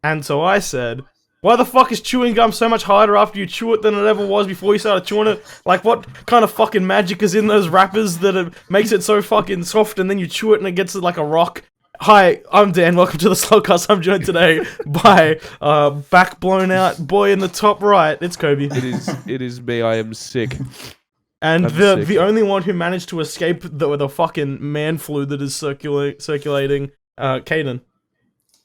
And so I said, why the fuck is chewing gum so much harder after you chew it than it ever was before you started chewing it? Like, what kind of fucking magic is in those wrappers that it makes it so fucking soft and then you chew it and it gets like a rock? Hi, I'm Dan, welcome to the Slalt Cast. I'm joined today by, back blown out boy in the top right, it's Coby. It is me, I am sick. And I'm sick. the only one who managed to escape the fucking man flu that is circulating, Caden.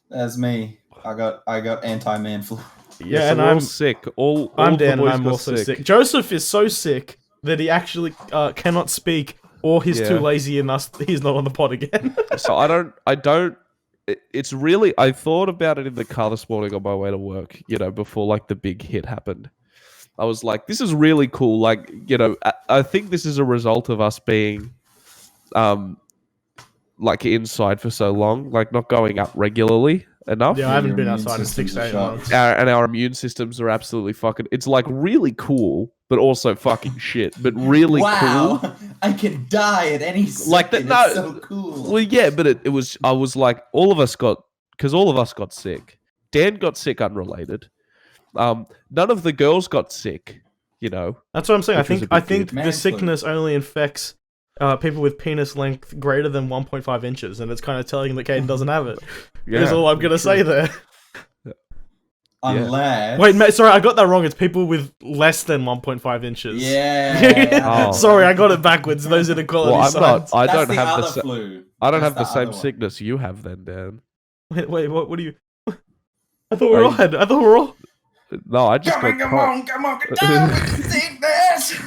That's me. I got anti-man flu. Yeah, so and we're all I'm sick. All I'm the Dan, and boys I'm got also sick. Joseph is so sick that he actually cannot speak, or he's too lazy and he's not on the pod again. So I don't. It's really. I thought about it in the car this morning on my way to work. You know, before like the big hit happened, I was like, "This is really cool." Like, you know, I think this is a result of us being, like inside for so long, like not going out regularly enough. Yeah, I haven't Your been immune outside in 6 system's to 8 shot. months. And our immune systems are absolutely fucking. It's like really cool, but also fucking shit. But really Wow, cool. I can die at any second. Like that- no, it's so cool. Well, yeah, but it was. I was like, all of us got sick. Dan got sick unrelated. None of the girls got sick. You know. That's what I'm saying. Which was a I bit think weird. the sickness only infects people with penis length greater than 1.5 inches, and it's kind of telling that Caden doesn't have it. Is all I'm gonna say there. Unless. Wait, mate, sorry, I got that wrong. It's people with less than 1.5 inches. Yeah. Oh. Sorry, I got it backwards. Those inequality Well, I'm not. signs. I That's don't the have other the. sa- flu. I don't That's have the same other one. sickness you have, then, Dan. Wait, what do you? I thought we were all had. I thought we were all. No, I just got. Come on, get down with sickness.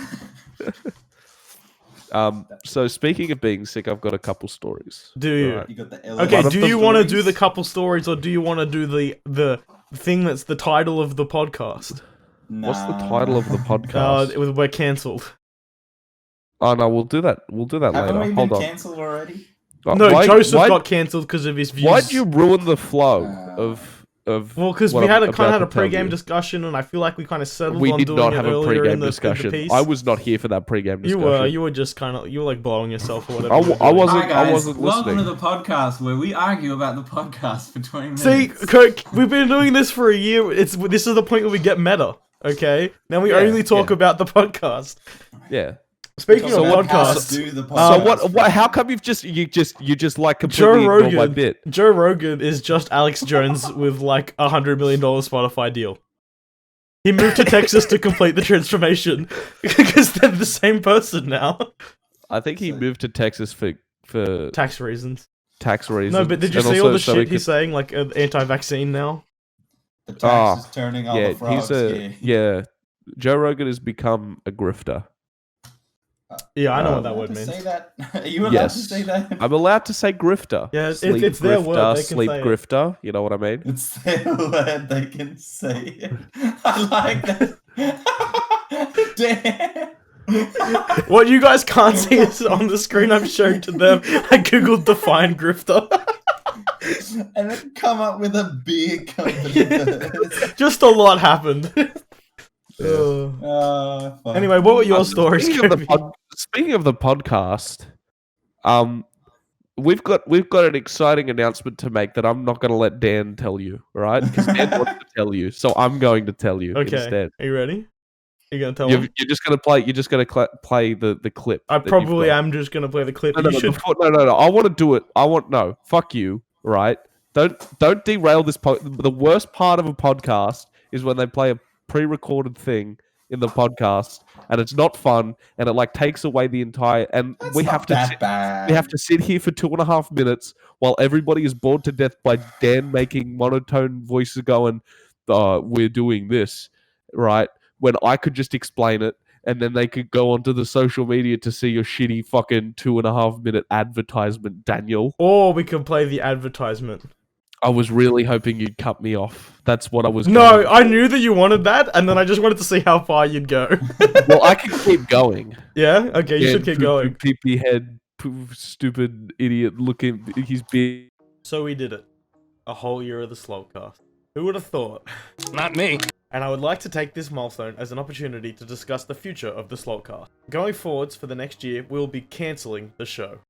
So speaking of being sick, I've got a couple stories. Do you? Alright. You got the Okay, One of do the you want to do stories? the couple stories, or do you want to do the thing that's the title of the podcast? What's the title of the podcast? We're cancelled. Oh no, we'll do that. We'll do that Haven't later. we Hold been on. cancelled already? No, Why- Joseph why- got cancelled because of his views. Why'd you ruin the flow of? Well, because what we had I'm a kind of had a about to tell pre-game you? discussion, and I feel like we kind of settled We on did doing not it have a earlier pre-game in the discussion. piece. I was not here for that pre-game discussion. You were just kind of, you were like blowing yourself or whatever. I you were w- I doing. wasn't- Hi guys, wasn't welcome listening. to the podcast where we argue about the podcast for 20 minutes. See, Kirk, we've been doing this for a year. This is the point where we get meta. Okay, now we Yeah, only talk yeah. about the podcast. Yeah. Speaking So of what podcasts, do the So podcast? what? How come you just like Joe completely ignored my Rogan. bit? Joe Rogan is just Alex Jones with like $100 million Spotify deal. He moved to Texas to complete the transformation because they're the same person now. I think he moved to Texas for Tax reasons. tax reasons. No, but did you and see all also the so he shit he's saying, like anti-vaccine now? The tax is turning all yeah, the frogs. he's yeah. Joe Rogan has become a grifter. Yeah, I know what Are that you word allowed to means. say that? Are you allowed Yes. to say that? I'm allowed to say grifter. Yeah, it's Sleep their grifter, word, they can sleep say it. grifter. You know what I mean? It's their word, they can say it. I like that. Damn. What you guys can't see is on the screen I'm showing to them. I googled define grifter. And then come up with a beer company first. Just a lot happened. Fuck. Anyway, what were your stories? Speaking of the podcast, we've got an exciting announcement to make that I'm not going to let Dan tell you, all right? Because Dan wants to tell you, so I'm going to tell you Okay, instead. are you ready? Are you gonna tell You're me? just going to play. You're just going to play the clip. I that you've probably got. am just gonna play the clip. No, You no, should. no. I want to do it. No. Fuck you. Right? Don't derail this. The worst part of a podcast is when they play a pre-recorded thing in the podcast, and it's not fun, and it like takes away the entire. And That's we not have to. that bad. We have to sit here for 2.5 minutes while everybody is bored to death by Dan making monotone voices going, "We're doing this," right? When I could just explain it. And then they could go onto the social media to see your shitty fucking 2.5 minute advertisement, Daniel. Or we can play the advertisement. I was really hoping you'd cut me off. That's what I was. No, I knew that you wanted that, and then I just wanted to see how far you'd go. Well, I can keep going. Yeah? Okay, you should keep going. Peepee head, stupid idiot looking. He's big. So we did it. A whole year of the Slalt Cast. Who would have thought? Not me. And I would like to take this milestone as an opportunity to discuss the future of the Slalt Cast. Going forwards for the next year, we'll be cancelling the show.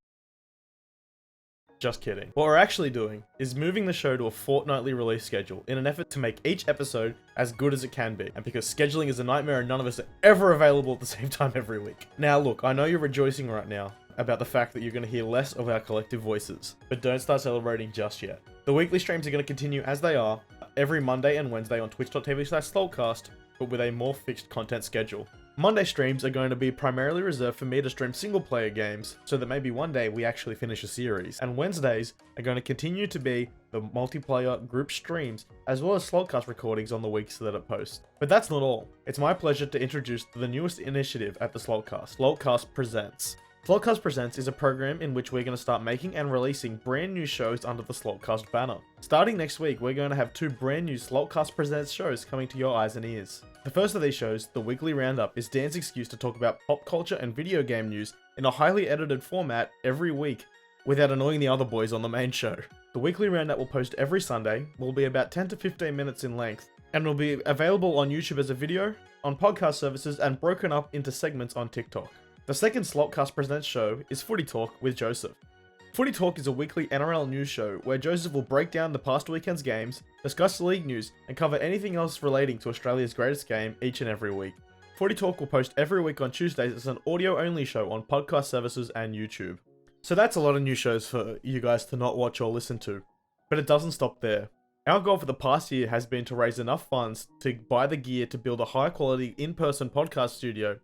Just kidding. What we're actually doing is moving the show to a fortnightly release schedule in an effort to make each episode as good as it can be, and because scheduling is a nightmare and none of us are ever available at the same time every week. Now look, I know you're rejoicing right now about the fact that you're going to hear less of our collective voices, but don't start celebrating just yet. The weekly streams are going to continue as they are, every Monday and Wednesday on twitch.tv/SlaltCast, but with a more fixed content schedule. Monday streams are going to be primarily reserved for me to stream single-player games, so that maybe one day we actually finish a series. And Wednesdays are going to continue to be the multiplayer group streams, as well as Slalt recordings on the weeks that it posts. But that's not all. It's my pleasure to introduce the newest initiative at the Slalt Cast Presents. Slalt Presents is a program in which we're going to start making and releasing brand new shows under the Slalt banner. Starting next week, we're going to have 2 brand new Slalt Presents shows coming to your eyes and ears. The first of these shows, the Weekly Roundup, is Dan's excuse to talk about pop culture and video game news in a highly edited format every week, without annoying the other boys on the main show. The Weekly Roundup will post every Sunday, will be about 10 to 15 minutes in length, and will be available on YouTube as a video, on podcast services, and broken up into segments on TikTok. The second Slalt Presents show is Footy Talk with Joseph. Footy Talk is a weekly NRL news show where Joseph will break down the past weekend's games, discuss league news, and cover anything else relating to Australia's greatest game each and every week. Footy Talk will post every week on Tuesdays as an audio-only show on podcast services and YouTube. So that's a lot of new shows for you guys to not watch or listen to. But it doesn't stop there. Our goal for the past year has been to raise enough funds to buy the gear to build a high-quality in-person podcast studio,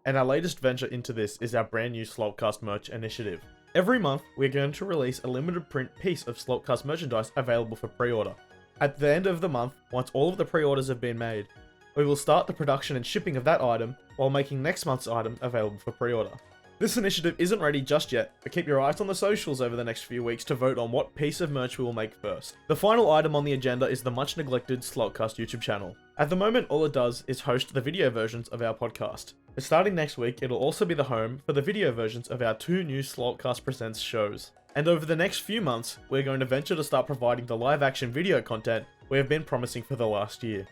and our latest venture into this is our brand new Slaltcast merch initiative. Every month, we're going to release a limited print piece of Slaltcast merchandise available for pre-order. At the end of the month, once all of the pre-orders have been made, we will start the production and shipping of that item while making next month's item available for pre-order. This initiative isn't ready just yet, but keep your eyes on the socials over the next few weeks to vote on what piece of merch we will make first. The final item on the agenda is the much neglected Slalt YouTube channel. At the moment, all it does is host the video versions of our podcast. But starting next week, it'll also be the home for the video versions of our 2 new Slalt Presents shows. And over the next few months, we're going to venture to start providing the live action video content we have been promising for the last year.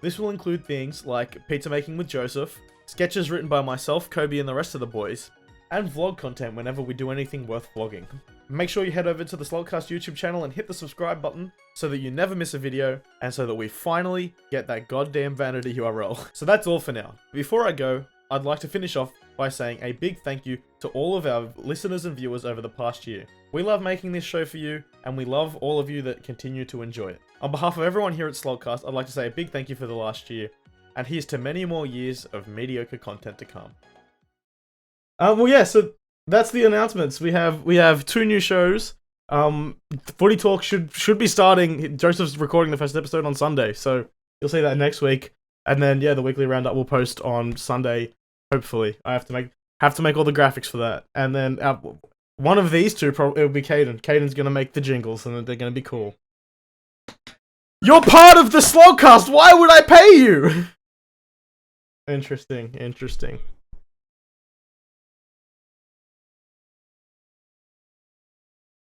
This will include things like pizza making with Joseph, sketches written by myself, Coby, and the rest of the boys, and vlog content whenever we do anything worth vlogging. Make sure you head over to the Slalt YouTube channel and hit the subscribe button so that you never miss a video and so that we finally get that goddamn vanity URL. So that's all for now. Before I go, I'd like to finish off by saying a big thank you to all of our listeners and viewers over the past year. We love making this show for you, and we love all of you that continue to enjoy it. On behalf of everyone here at Slalt, I'd like to say a big thank you for the last year, and here's to many more years of mediocre content to come. Well, yeah, so that's the announcements. We have 2 new shows. Footy Talk should be starting. Joseph's recording the first episode on Sunday, so you'll see that next week. And then yeah, the weekly roundup will post on Sunday. Hopefully, I have to make all the graphics for that. And then one of these 2 it'll be Caden. Caden's gonna make the jingles, and they're gonna be cool. You're part of the Slogcast. Why would I pay you? Interesting.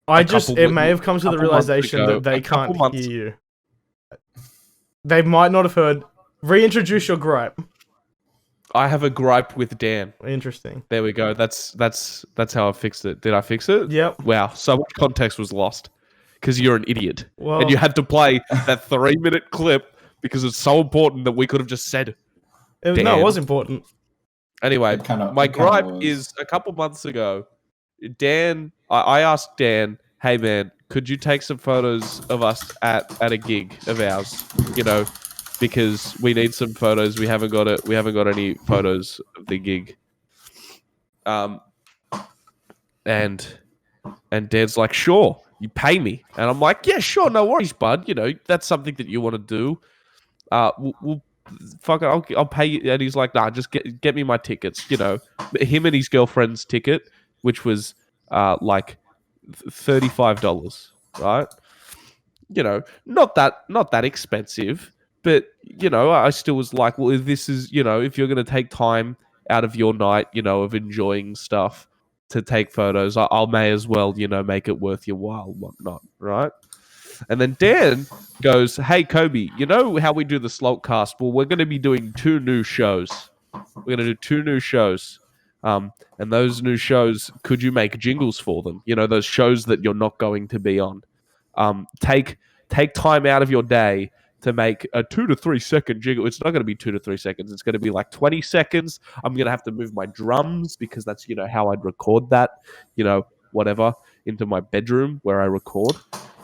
It may have come to the realization that they can't hear you. They might not have heard. Reintroduce your gripe. I have a gripe with Dan. Interesting. There we go. That's how I fixed it. Did I fix it? Yep. Wow. So much context was lost because you're an idiot, well, and you had to play that 3-minute clip because it's so important that we could have just said. No, it was important. Anyway, my gripe is a couple months ago. Dan, I asked Dan, "Hey man, could you take some photos of us at a gig of ours? You know, because we need some photos. We haven't got any photos of the gig." And Dan's like, "Sure, you pay me." And I'm like, "Yeah, sure, no worries, bud. You know, that's something that you want to do. We'll fuck it, I'll pay you." And he's like, "Nah, just get me my tickets." You know, him and his girlfriend's ticket, which was like $35, right? You know, not that expensive, but you know, I still was like, well, if this is, you know, if you're going to take time out of your night, you know, of enjoying stuff to take photos, I may as well, you know, make it worth your while, whatnot, right? And then Dan goes, "Hey, Coby, you know how we do the Slalt Cast? Well, we're going to be doing 2 new shows. We're going to do 2 new shows. And those new shows, could you make jingles for them? You know, those shows that you're not going to be on. Take time out of your day to make a 2 to 3 second jingle. It's not going to be 2 to 3 seconds. It's going to be like 20 seconds. I'm going to have to move my drums because that's, you know, how I'd record that, you know, whatever, into my bedroom where I record.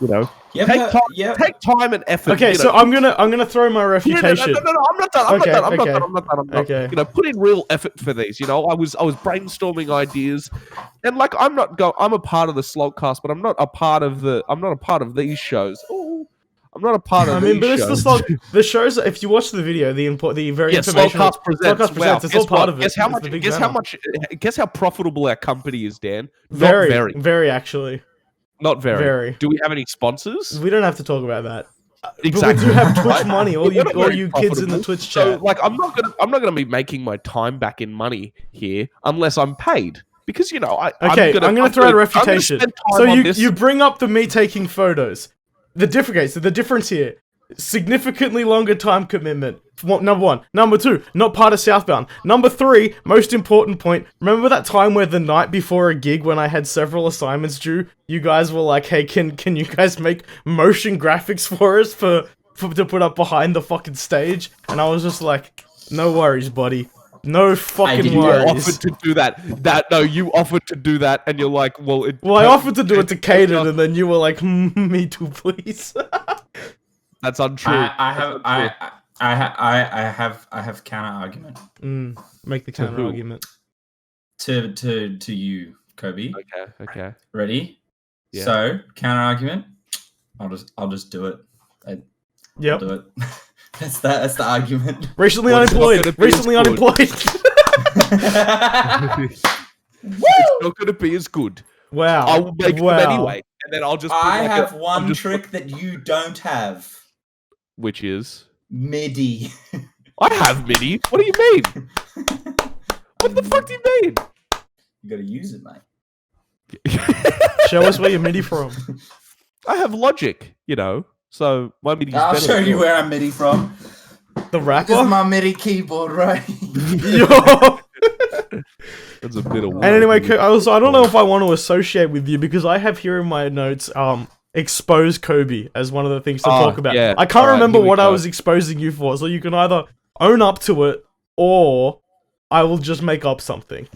You know, take time and effort. Okay, so I'm gonna throw my refutation. No, I'm not done. I'm not done. Okay. You know, put in real effort for these. You know, I was brainstorming ideas, and like I'm a part of the Slalt Cast, but I'm not a part of these shows. Ooh, I'm not a part of. But it's the shows. If you watch the video, the very informational. Slalt Cast presents. Wow, it's all part of it. Guess how profitable our company is, Dan. Very actually. Not very. Do we have any sponsors? We don't have to talk about that. Exactly. But we do have Twitch money. All you kids in the Twitch chat. So, like, I'm not gonna be making my time back in money here unless I'm paid. Because, you know, I'm gonna throw out a refutation. So you bring up the me taking photos. The difference here. Significantly longer time commitment. Number one. Number two, not part of Southbound. Number three, most important point. Remember that time where the night before a gig when I had several assignments due, you guys were like, hey, can you guys make motion graphics for us to put up behind the fucking stage? And I was just like, no worries, buddy. No fucking worries. You offered to do that. You offered to do that, and you're like, well, I offered to do it to Caden, and then you were like, me too, please. That's untrue. I have counter argument. Make the counter argument. To you, Coby. Okay. Ready? Yeah. So counter argument. I'll just do it. Yep. I'll do it. That's the argument. Recently unemployed. It's not going to be as good. Wow. I will make them anyway, and then I'll just. I have one trick that you don't have. Which is MIDI. I have MIDI. What do you mean? What the fuck do you mean? You gotta use it, mate. Show us where you're MIDI from. I have Logic, you know. So my MIDI. I'll show you where I'm MIDI from. The rapper. This is my MIDI keyboard, right? Yo. That's a bit of. And anyway, I don't know if I want to associate with you because I have here in my notes expose Coby as one of the things to talk about. Yeah. I can't remember what I was exposing you for, so you can either own up to it or I will just make up something.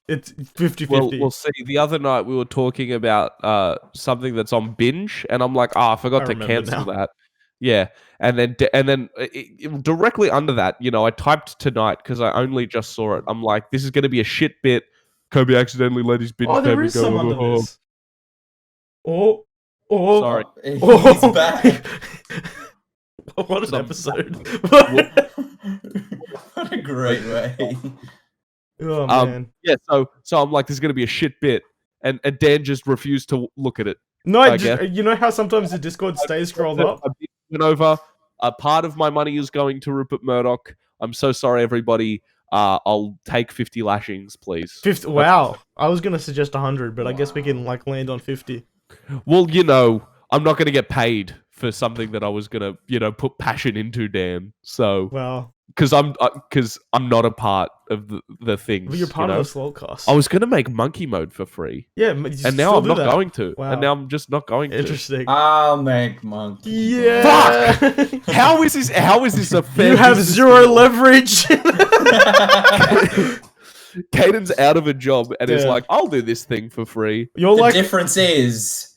It's 50-50. We'll see. The other night we were talking about something that's on binge, and I'm like, I forgot to cancel that. Yeah, and then directly under that, you know, I typed tonight because I only just saw it. I'm like, this is going to be a shit bit. Coby accidentally let his binge there is some under this. Sorry. He's back. What an episode. What a great way. Oh, man. Yeah, so I'm like, this is going to be a shit bit. And Dan just refused to look at it. No, you know how sometimes the Discord stays scrolled up? Went over. A part of my money is going to Rupert Murdoch. I'm so sorry, everybody. I'll take 50 lashings, please. 50. Wow. I was going to suggest 100, but I guess we can land on 50. Well, you know, I'm not going to get paid for something that I was going to, you know, put passion into, Dan. So, well, because I'm not a part of the things. But you're part of the Slalt Cast. I was going to make monkey mode for free. Yeah, and now I'm not going to. Wow. And now I'm just not going to. Interesting. I'll make monkey. Yeah. Fuck! How is this a fair? You have zero leverage. Caden's out of a job and is like, I'll do this thing for free. The difference is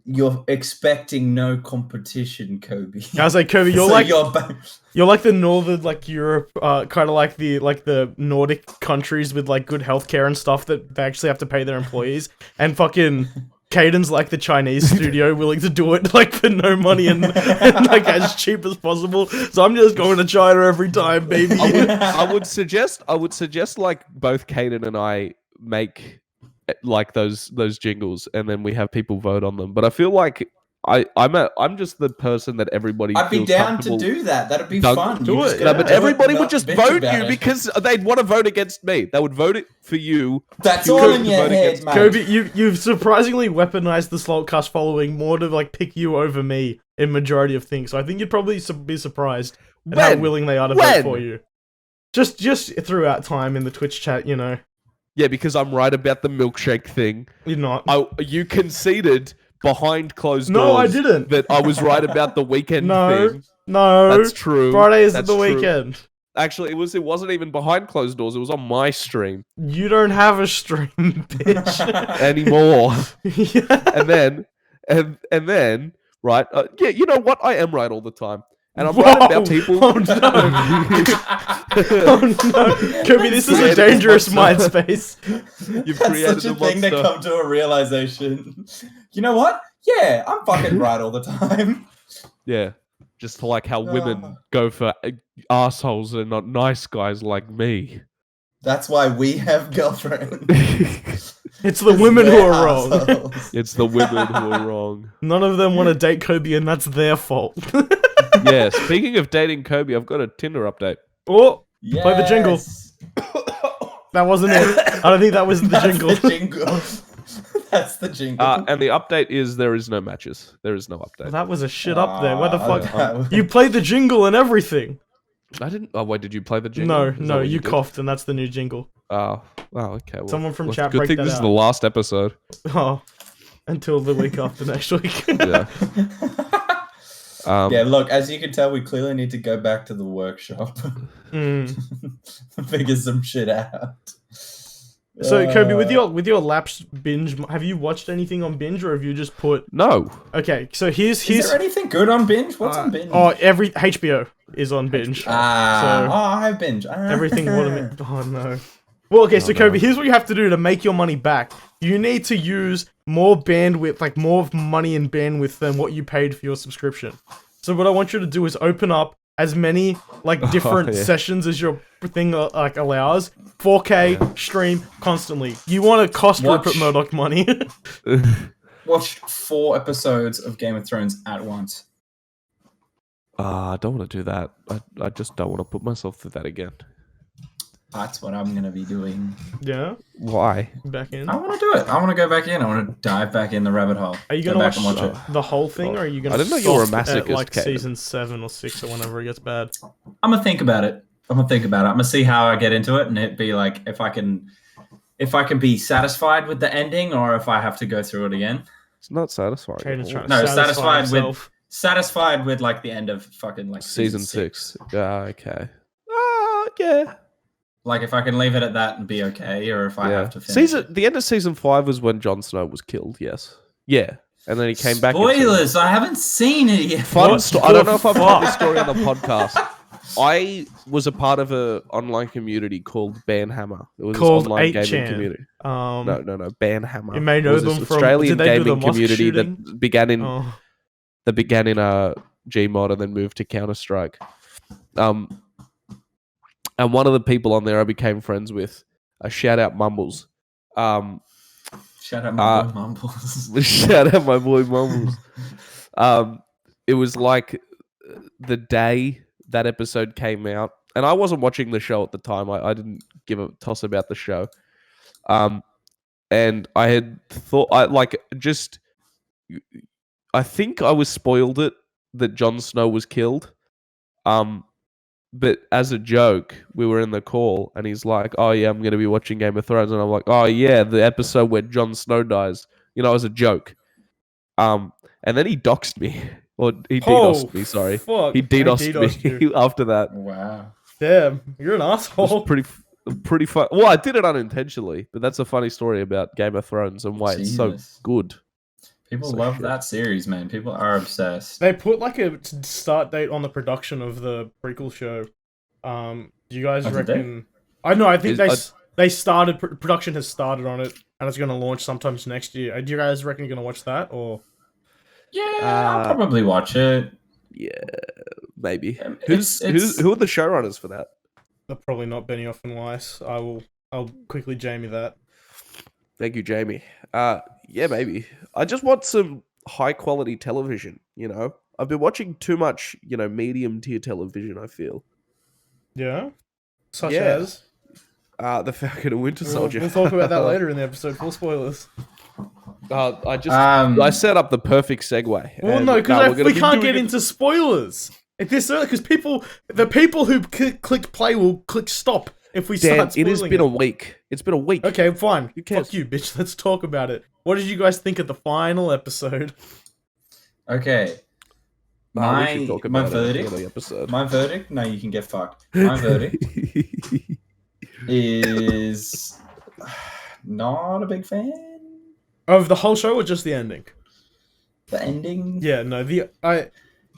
you're expecting no competition, Coby. I was like, Coby, you're like the northern, like Europe, kind of like the Nordic countries with like good healthcare and stuff that they actually have to pay their employees, and fucking Caden's like the Chinese studio willing to do it like for no money and like as cheap as possible. So I'm just going to China every time, baby. I would suggest like both Caden and I make like those jingles, and then we have people vote on them. But I feel like I'm just the person that everybody. I'd be down to do that. That'd be fun. Do it. No, but everybody would just vote you because they'd want to vote against me. They would vote it for you. That's all in your head, mate. Coby, you've surprisingly weaponized the Slalt Cast following more to like pick you over me in majority of things. So I think you'd probably be surprised at how willing they are to vote for you. Just throughout time in the Twitch chat, you know. Yeah, because I'm right about the milkshake thing. You're not. You conceded behind closed doors. No, I didn't. That I was right about the weekend No. thing. No. That's true. Friday isn't That's the true. weekend. Actually, it wasn't even behind closed doors. It was on my stream You don't have a stream, bitch. anymore. Yeah. And then, right? Yeah, you know what? I am right all the time, and I'm right about people. Oh no! Oh no! Coby, this is a Created dangerous a mind monster. space. You've That's created such a a thing to monster. come to a realization. You know what? Yeah, I'm fucking right all the time. Yeah, just like how women Ah. go for assholes and not nice guys like me. That's why we have girlfriends. It's the women who are wrong. Assholes. It's the women who are wrong. None of them want to date Coby, and that's their fault. Yeah, speaking of dating Coby, I've got a Tinder update. Oh, play the jingle. Yes. That wasn't it. I don't think that was the That's jingle. the jingle. That's the jingle. And the update is there is no matches. There is no update. That was a shit up there. Where the fuck? that was- You played the jingle and everything. I didn't. Oh wait, did you play the jingle? No, Is that no, what you did? coughed, and that's the new jingle. Oh, okay. Well, Someone from chat good break thing that this is out. the last episode. Oh, until the week after next week. Yeah. Yeah, look, as you can tell, we clearly need to go back to the workshop. Mm. Figure some shit out. So, Coby, with your lapsed binge, have you watched anything on binge, or have you just put? No. Okay, so here's Is there anything good on binge? What's on binge? Oh, every HBO is on binge. I have binge. Everything automatic. Oh no. Well, okay, so Coby, here's what you have to do to make your money back. You need to use more bandwidth, like more money in bandwidth than what you paid for your subscription. So what I want you to do is open up as many like different sessions as your thing like allows. 4K stream constantly. You want to cost Rupert Murdoch money. Watch 4 episodes of Game of Thrones at once. I don't want to do that. I just don't want to put myself through that again. That's what I'm gonna be doing. Yeah, Why? back in. I want to do it. I want to go back in. I want to dive back in the rabbit hole. Are you Go gonna back watch, and watch it? the whole thing, or are you gonna? I didn't know you were a stop at, masochist, like Caden. season 7 or 6 or whenever it gets bad. I'm gonna think about it. I'm gonna see how I get into it, and it'd be like if I can be satisfied with the ending, or if I have to go through it again. It's not satisfying. Caden's at all. trying to No, satisfy satisfied with himself. like the end of fucking like Season 6. Okay. Yeah. Like if I can leave it at that and be okay, or if I have to finish. The end of season 5 was when Jon Snow was killed. Yes. Yeah. And then he came back. Spoilers! I haven't seen it yet. Fun What story. I don't know if I've the told this fuck? story on the podcast. I was a part of an online community called Banhammer. It was Called this online 8chan. gaming community. No, Banhammer. You may It know was them this from- Australian did they do the gaming mosque community shooting? that began in Oh. Gmod and then moved to Counter Strike. And one of the people on there I became friends with, shout out Mumbles. Shout out my boy Mumbles. Shout out my boy Mumbles. It was like the day that episode came out, and I wasn't watching the show at the time. I didn't give a toss about the show. And I had thought, I think I was spoiled it that Jon Snow was killed. But as a joke, we were in the call, and he's like, "Oh yeah, I'm going to be watching Game of Thrones," and I'm like, "Oh yeah, the episode where Jon Snow dies," as a joke. And then he doxed me, or he DDoSed me. Sorry, Fuck. he DDoSed DDoSed me after that. Wow. Damn, you're an It asshole. was pretty fun. Well, I did it unintentionally, but that's a funny story about Game of Thrones and why it's so Jesus. good. People So love shit. that series, man. People are obsessed. They put like a start date on the production of the prequel show. Do you guys Oh, did they? reckon? I know. I think Is- they started. Production has started on it, and it's going to launch sometimes next year. Do you guys reckon you're going to watch that, or? Yeah, I'll probably watch it. Yeah, maybe. It's- Who are the showrunners for that? Probably not Benioff and Weiss. I'll quickly Jamie that. Thank you, Jamie. Yeah, maybe. I just want some high quality television. I've been watching too much, medium tier television. I feel. Yeah. Such Yeah. as. The Falcon and Winter Soldier. We'll talk about that later in the episode. Full spoilers. I set up the perfect segue. Well, and, no, we're because gonna we be can't doing get it- into spoilers at this early. Because the people who click play will click stop if we Dan, start it has spoiling been a week. It's been a week. Okay, fine. Who cares? Fuck you, bitch. Let's talk about it. What did you guys think of the final episode? Okay. We should talk My about it at the verdict. end of the episode. My verdict. No, you can get fucked. My verdict is not a big fan. Of the whole show or just the ending? The ending. Yeah, no,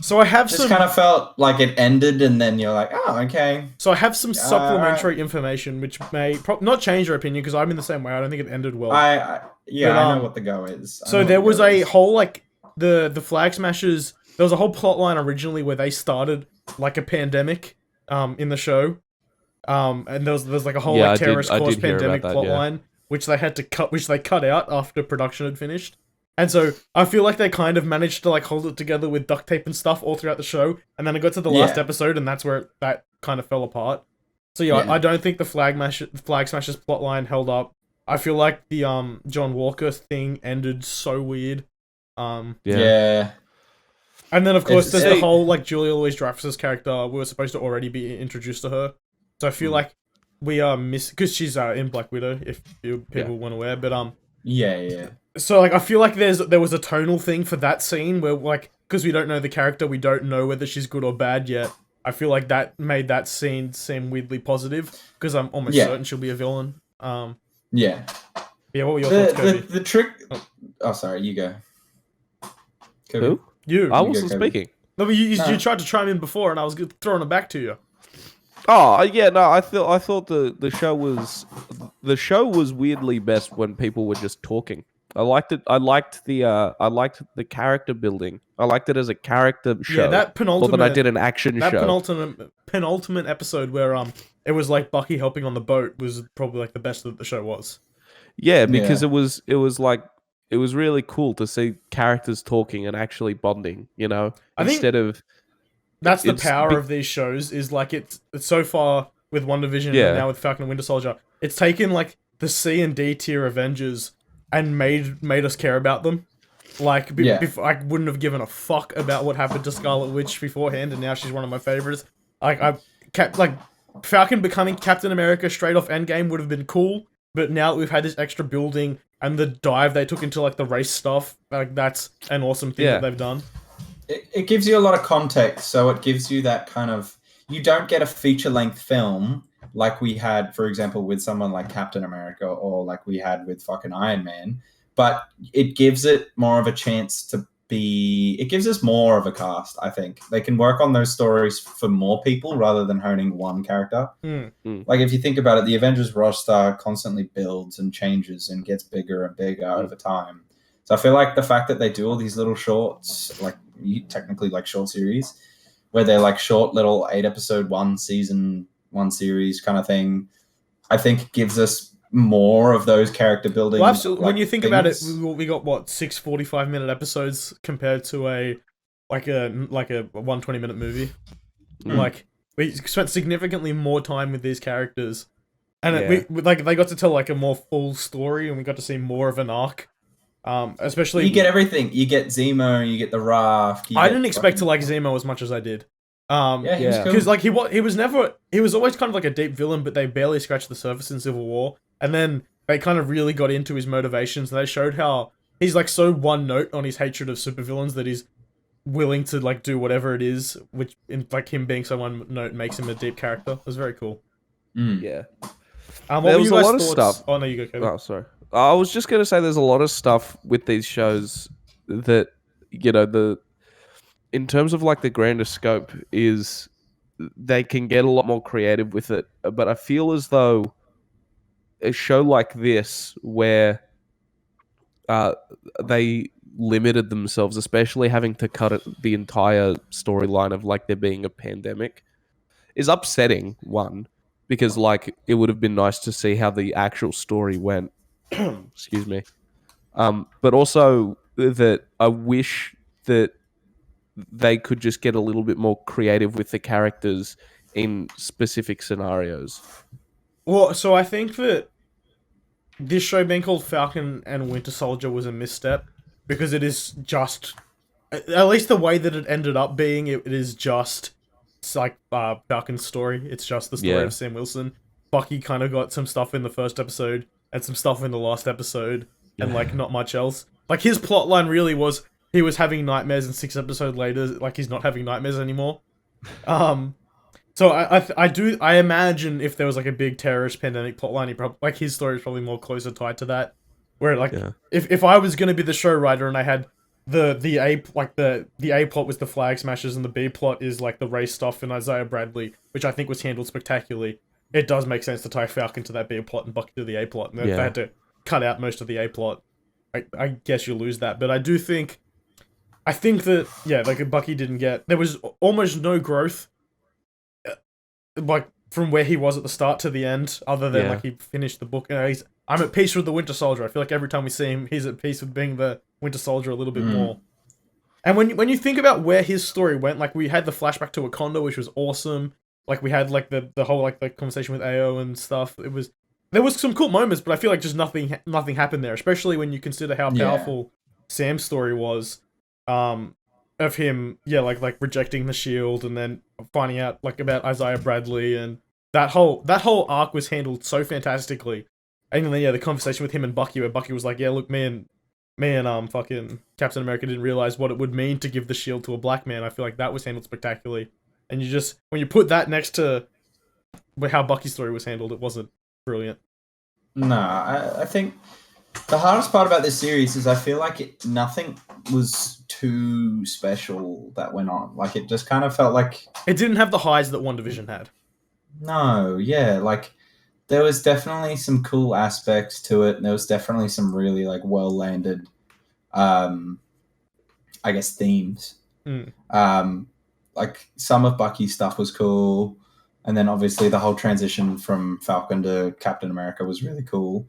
so I have Just some kind of felt like it ended, and then you're like, oh, okay. so I have some supplementary information which may not change your opinion because I'm in the same way. I don't think it ended well. I But, know what the go is. So there was a whole like the Flag Smashers. There was a whole plot line originally where they started like a pandemic, in the show, and there's like a whole like terrorist caused pandemic plot line which they had to cut, which they cut out after production had finished. And so I feel like they kind of managed to like hold it together with duct tape and stuff all throughout the show, and then it got to the last episode, and that's where that kind of fell apart. So I don't think the Flag Smashers plotline held up. I feel like the John Walker thing ended so weird. Yeah. And then of course there's the whole like Julia Louis-Dreyfus's character. We were supposed to already be introduced to her, so I feel like we are because she's in Black Widow, if people weren't aware. But Yeah. so like I feel like there was a tonal thing for that scene where like because we don't know the character, we don't know whether she's good or bad yet. I feel like that made that scene seem weirdly positive because I'm almost certain she'll be a villain. Yeah. Yeah, what were your thoughts, Coby? The trick. Oh, sorry. You go. Coby. Who? You. I You wasn't go, Coby. speaking. No, but you tried to chime in before, and I was throwing it back to you. Oh yeah, no, I thought the show was weirdly best when people were just talking. I liked it. I liked the character building. I liked it as a character show. Yeah, that penultimate. More than I did an action that show. penultimate episode where it was like Bucky helping on the boat was probably like the best that the show was. Yeah, because it was like it was really cool to see characters talking and actually bonding. You know, I think instead of that's the power of these shows. Is like it's so far with WandaVision and now with Falcon and Winter Soldier, it's taken like the C and D tier Avengers and made us care about them. Like, before, I wouldn't have given a fuck about what happened to Scarlet Witch beforehand, and now she's one of my favorites. Like, Falcon becoming Captain America straight off Endgame would have been cool, but now that we've had this extra building and the dive they took into like the race stuff, like that's an awesome thing that they've done. It gives you a lot of context, so it gives you that kind of. You don't get a feature-length film like we had, for example, with someone like Captain America or like we had with fucking Iron Man, but it gives it more of a chance to be. It gives us more of a cast, I think. They can work on those stories for more people rather than honing one character. Like, if you think about it, the Avengers roster constantly builds and changes and gets bigger and bigger over time. So I feel like the fact that they do all these little shorts, like technically like short series, where they're like short little 8-episode, 1 season, 1 series kind of thing, I think gives us more of those character building. Well, absolutely. When you think about it, things. we got what 6 45-minute episodes compared to a 120-minute movie. Like we spent significantly more time with these characters, and they got to tell like a more full story, and we got to see more of an arc. Especially You get everything. You get Zemo, you get the Raft. I didn't expect to like Zemo as much as I did. He was cool. Because like he was always kind of like a deep villain, but they barely scratched the surface in Civil War. And then they kind of really got into his motivations, and they showed how he's like so one note on his hatred of supervillains that he's willing to like do whatever it is, which in like him being so one note makes him a deep character. It was very cool. Yeah. What There were was you a guys' lot of thoughts? stuff. Oh no, you go, Kevin. Oh, sorry. I was just gonna say there's a lot of stuff with these shows that in terms of like the grander scope is they can get a lot more creative with it. But I feel as though a show like this where they limited themselves, especially having to cut the entire storyline of like there being a pandemic, is upsetting. One, because like it would have been nice to see how the actual story went. Excuse me. But also that I wish that they could just get a little bit more creative with the characters in specific scenarios. Well, so I think that this show being called Falcon and Winter Soldier was a misstep because it is just, at least the way that it ended up being, it is just it's like Falcon's story. It's just the story of Sam Wilson. Bucky kind of got some stuff in the first episode and some stuff in the last episode, and like not much else. Like his plot line really was he was having nightmares, and 6 episodes later, like he's not having nightmares anymore. So I imagine if there was like a big terrorist pandemic plotline, he probably like his story is probably more closer tied to that. Where like if I was gonna be the show writer and I had the A plot was the flag smashers and the B plot is like the race stuff in Isaiah Bradley, which I think was handled spectacularly. It does make sense to tie Falcon to that B plot and Bucky to the A plot, and they had to cut out most of the A plot. I guess you lose that, but I think that like Bucky didn't get, there was almost no growth, like from where he was at the start to the end, other than like he finished the book. I'm at peace with the Winter Soldier. I feel like every time we see him, he's at peace with being the Winter Soldier a little bit more. And when you think about where his story went, like we had the flashback to Wakanda, which was awesome. Like we had like the whole like the conversation with Ao and stuff. There was some cool moments, but I feel like just nothing happened there. Especially when you consider how powerful Sam's story was, of him like rejecting the shield and then finding out like about Isaiah Bradley, and that whole arc was handled so fantastically. And then the conversation with him and Bucky, where Bucky was like, "Yeah, look, me and fucking Captain America didn't realize what it would mean to give the shield to a black man." I feel like that was handled spectacularly. And you just, when you put that next to how Bucky's story was handled, it wasn't brilliant. No, I think the hardest part about this series is I feel like nothing was too special that went on. Like it just kind of felt like it didn't have the highs that WandaVision had. No, like there was definitely some cool aspects to it, and there was definitely some really like well landed, I guess, themes. Like some of Bucky's stuff was cool, and then obviously the whole transition from Falcon to Captain America was really cool.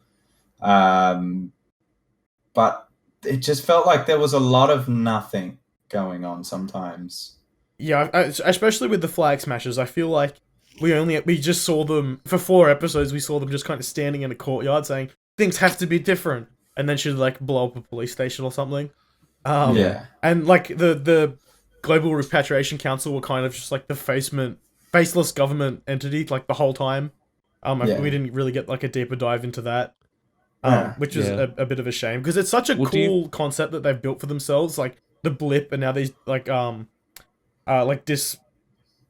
But it just felt like there was a lot of nothing going on sometimes. Yeah, especially with the flag smashers, I feel like we just saw them for 4 episodes. We saw them just kind of standing in a courtyard saying things have to be different, and then she'd like blow up a police station or something. And like the Global Repatriation Council were kind of just like the faceless government entity like the whole time. We didn't really get like a deeper dive into that, which is a bit of a shame, because it's such a cool concept that they've built for themselves, like the blip, and now these like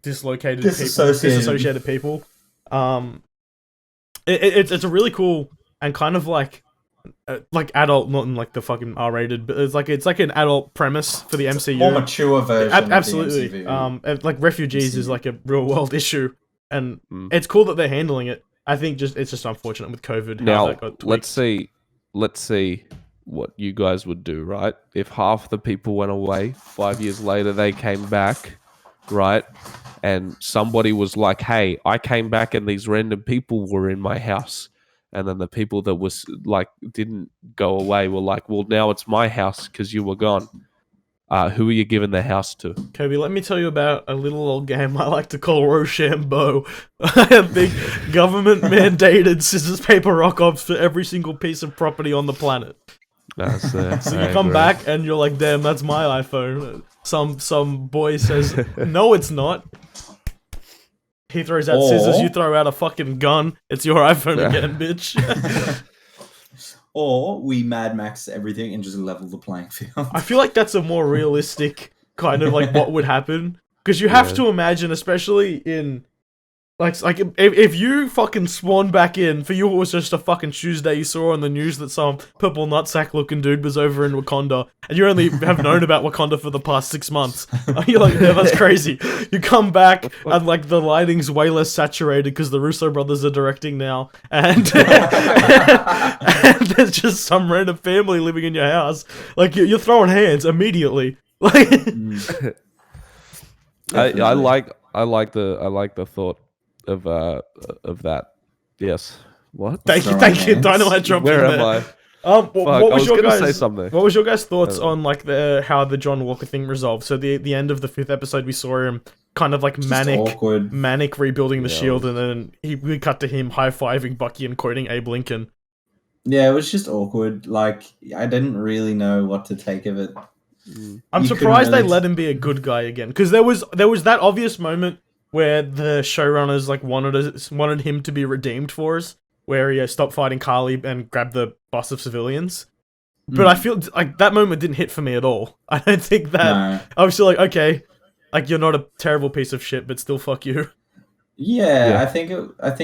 disassociated people. It's a really cool and kind of like adult, not in like the fucking R-rated, but it's like an adult premise for the MCU. More mature version. Absolutely. Of the MCU. Like refugees is like a real world issue, and it's cool that they're handling it. I think it's just unfortunate with COVID. Now that got let's see what you guys would do, right? If half the people went away, 5 years later they came back, right? And somebody was like, "Hey, I came back and these random people were in my house." And then the people that was like didn't go away were like, "Well, now it's my house because you were gone." Who are you giving the house to? Coby, let me tell you about a little old game I like to call Rochambeau. I have the government mandated scissors, paper, rock odds for every single piece of property on the planet. So you come back and you're like, "Damn, that's my iPhone." Some boy says, "No, it's not." He throws out scissors, you throw out a fucking gun. It's your iPhone again, bitch. Or we Mad Max everything and just level the playing field. I feel like that's a more realistic kind of like what would happen. Because you have to imagine, especially in like if you fucking spawn back in, for you it was just a fucking Tuesday, you saw on the news that some purple nutsack looking dude was over in Wakanda, and you only have known about Wakanda for the past 6 months. You're like, "Yeah, that's crazy." You come back and like the lighting's way less saturated because the Russo brothers are directing now, and, and there's just some random family living in your house. Like you're throwing hands immediately. Like I like the thought of that. Yes. What? Thank you. Dynamite dropped Where in am there. I? What was your guys? Say something. What was your guys' thoughts on like how the John Walker thing resolved? So the end of the 5th episode, we saw him kind of like manic rebuilding the shield, and then we cut to him high-fiving Bucky and quoting Abe Lincoln. Yeah, it was just awkward. Like I didn't really know what to take of it. I'm surprised they let him be a good guy again, because there was that obvious moment where the showrunners like wanted him to be redeemed for us, where he stopped fighting Carly and grabbed the bus of civilians. But I feel like that moment didn't hit for me at all. I don't think that. No. I was still like, okay, like you're not a terrible piece of shit, but still fuck you. Yeah, I think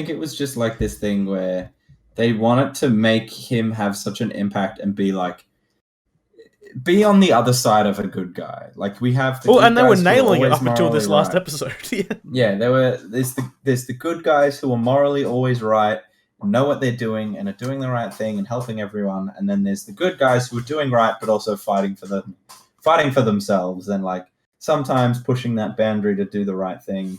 it was just like this thing where they wanted to make him have such an impact and be on the other side of a good guy. Like we have the and they were guys who are nailing it always up until this morally last right. episode. Yeah. Yeah, there's the good guys who are morally always right, know what they're doing and are doing the right thing and helping everyone, and then there's the good guys who are doing right but also fighting for themselves and like sometimes pushing that boundary to do the right thing.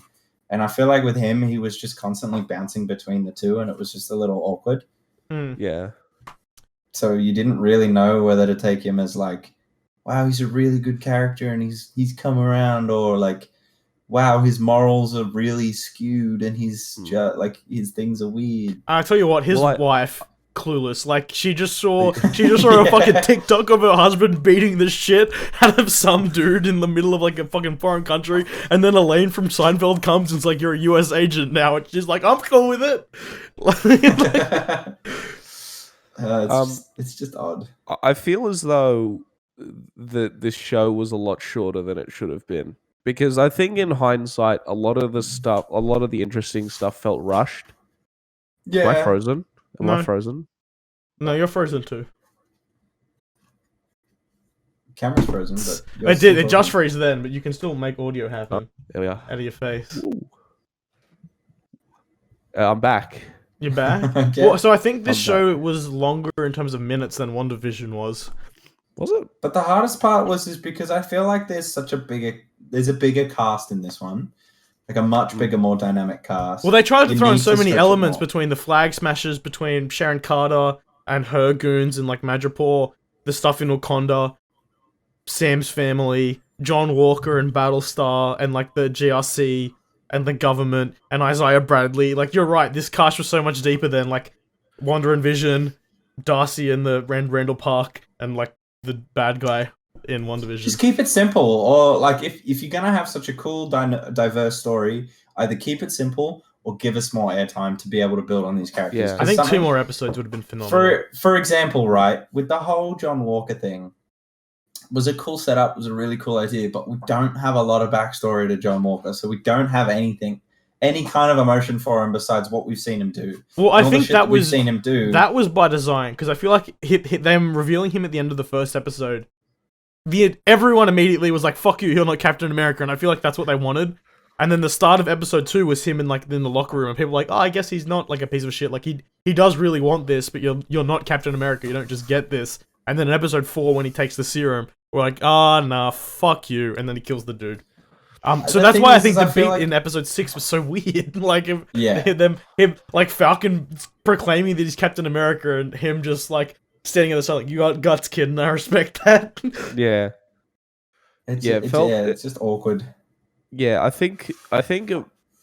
And I feel like with him, he was just constantly bouncing between the two, and it was just a little awkward. Yeah. So you didn't really know whether to take him as like, wow, he's a really good character and he's come around, or like, wow, his morals are really skewed and he's just like his things are weird. I tell you what, his Well, wife, clueless. Like she just saw a fucking TikTok of her husband beating the shit out of some dude in the middle of like a fucking foreign country, and then Elaine from Seinfeld comes and it's like, you're a US agent now, and she's like, I'm cool with it. It's just odd. I feel as though this show was a lot shorter than it should have been. Because I think in hindsight, a lot of the interesting stuff felt rushed. Yeah. Am I frozen? Am I No. frozen? No, you're frozen too. Camera's frozen, but you're It still did. It just frozen. froze then, but you can still make audio happen There we are. out of your face. Ooh. I'm back. You're back. Okay. Well, so I think this I'm show was longer in terms of minutes than WandaVision was. Was it? But the hardest part is because I feel like there's a bigger cast in this one, like a much bigger, more dynamic cast. Well, they tried to It throw in needs so to many stretch it elements more. between the flag smashers, between Sharon Carter and her goons and like Madripoor, the stuff in Wakanda, Sam's family, John Walker and Battlestar, and like the GRC and the government and Isaiah Bradley. Like, you're right, this cast was so much deeper than like Wanda and Vision, Darcy and the Randall Park, and like the bad guy in WandaVision. Just keep it simple, or like if you're gonna have such a cool, diverse story, either keep it simple or give us more airtime to be able to build on these characters. Yeah. I think Something- 2 more episodes would have been phenomenal. For example, right, with the whole John Walker thing, was a cool setup, was a really cool idea, but we don't have a lot of backstory to John Walker, so we don't have any kind of emotion for him besides what we've seen him do. Well, I All the think shit that we've was seen him do. that was by design, because I feel like them revealing him at the end of the first episode, everyone immediately was like, "Fuck you, you're not Captain America," and I feel like that's what they wanted. And then the start of episode 2 was him in the locker room, and people were like, "Oh, I guess he's not like a piece of shit. Like he does really want this, but you're not Captain America. You don't just get this." And then in episode 4, when he takes the serum, we're like, "Ah, nah, fuck you," and then he kills the dude. So The that's thing why I is think I the feel beat like- in episode 6 was so weird. Like, him like Falcon proclaiming that he's Captain America, and him just like standing at the side like, "You got guts, kid," and I respect that. Yeah. It's it just awkward. Yeah, I think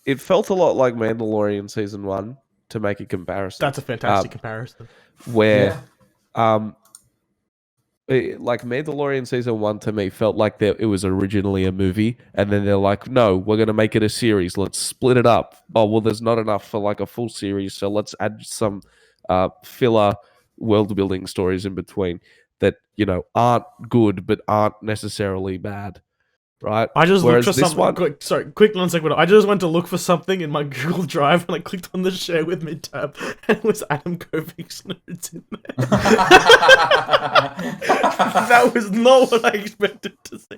it felt a lot like Mandalorian season 1 to make a comparison. That's a fantastic comparison. Where like Mandalorian season 1 to me felt like it was originally a movie, and then they're like, no, we're gonna make it a series, let's split it up. Oh well, there's not enough for like a full series, so let's add some filler world building stories in between that, you know, aren't good but aren't necessarily bad, right? I just Whereas looked for this something. Quick 1 second. I just went to look for something in my Google Drive, and I clicked on the share with me tab, and it was Adam Kovic's notes in there. That was not what I expected to see.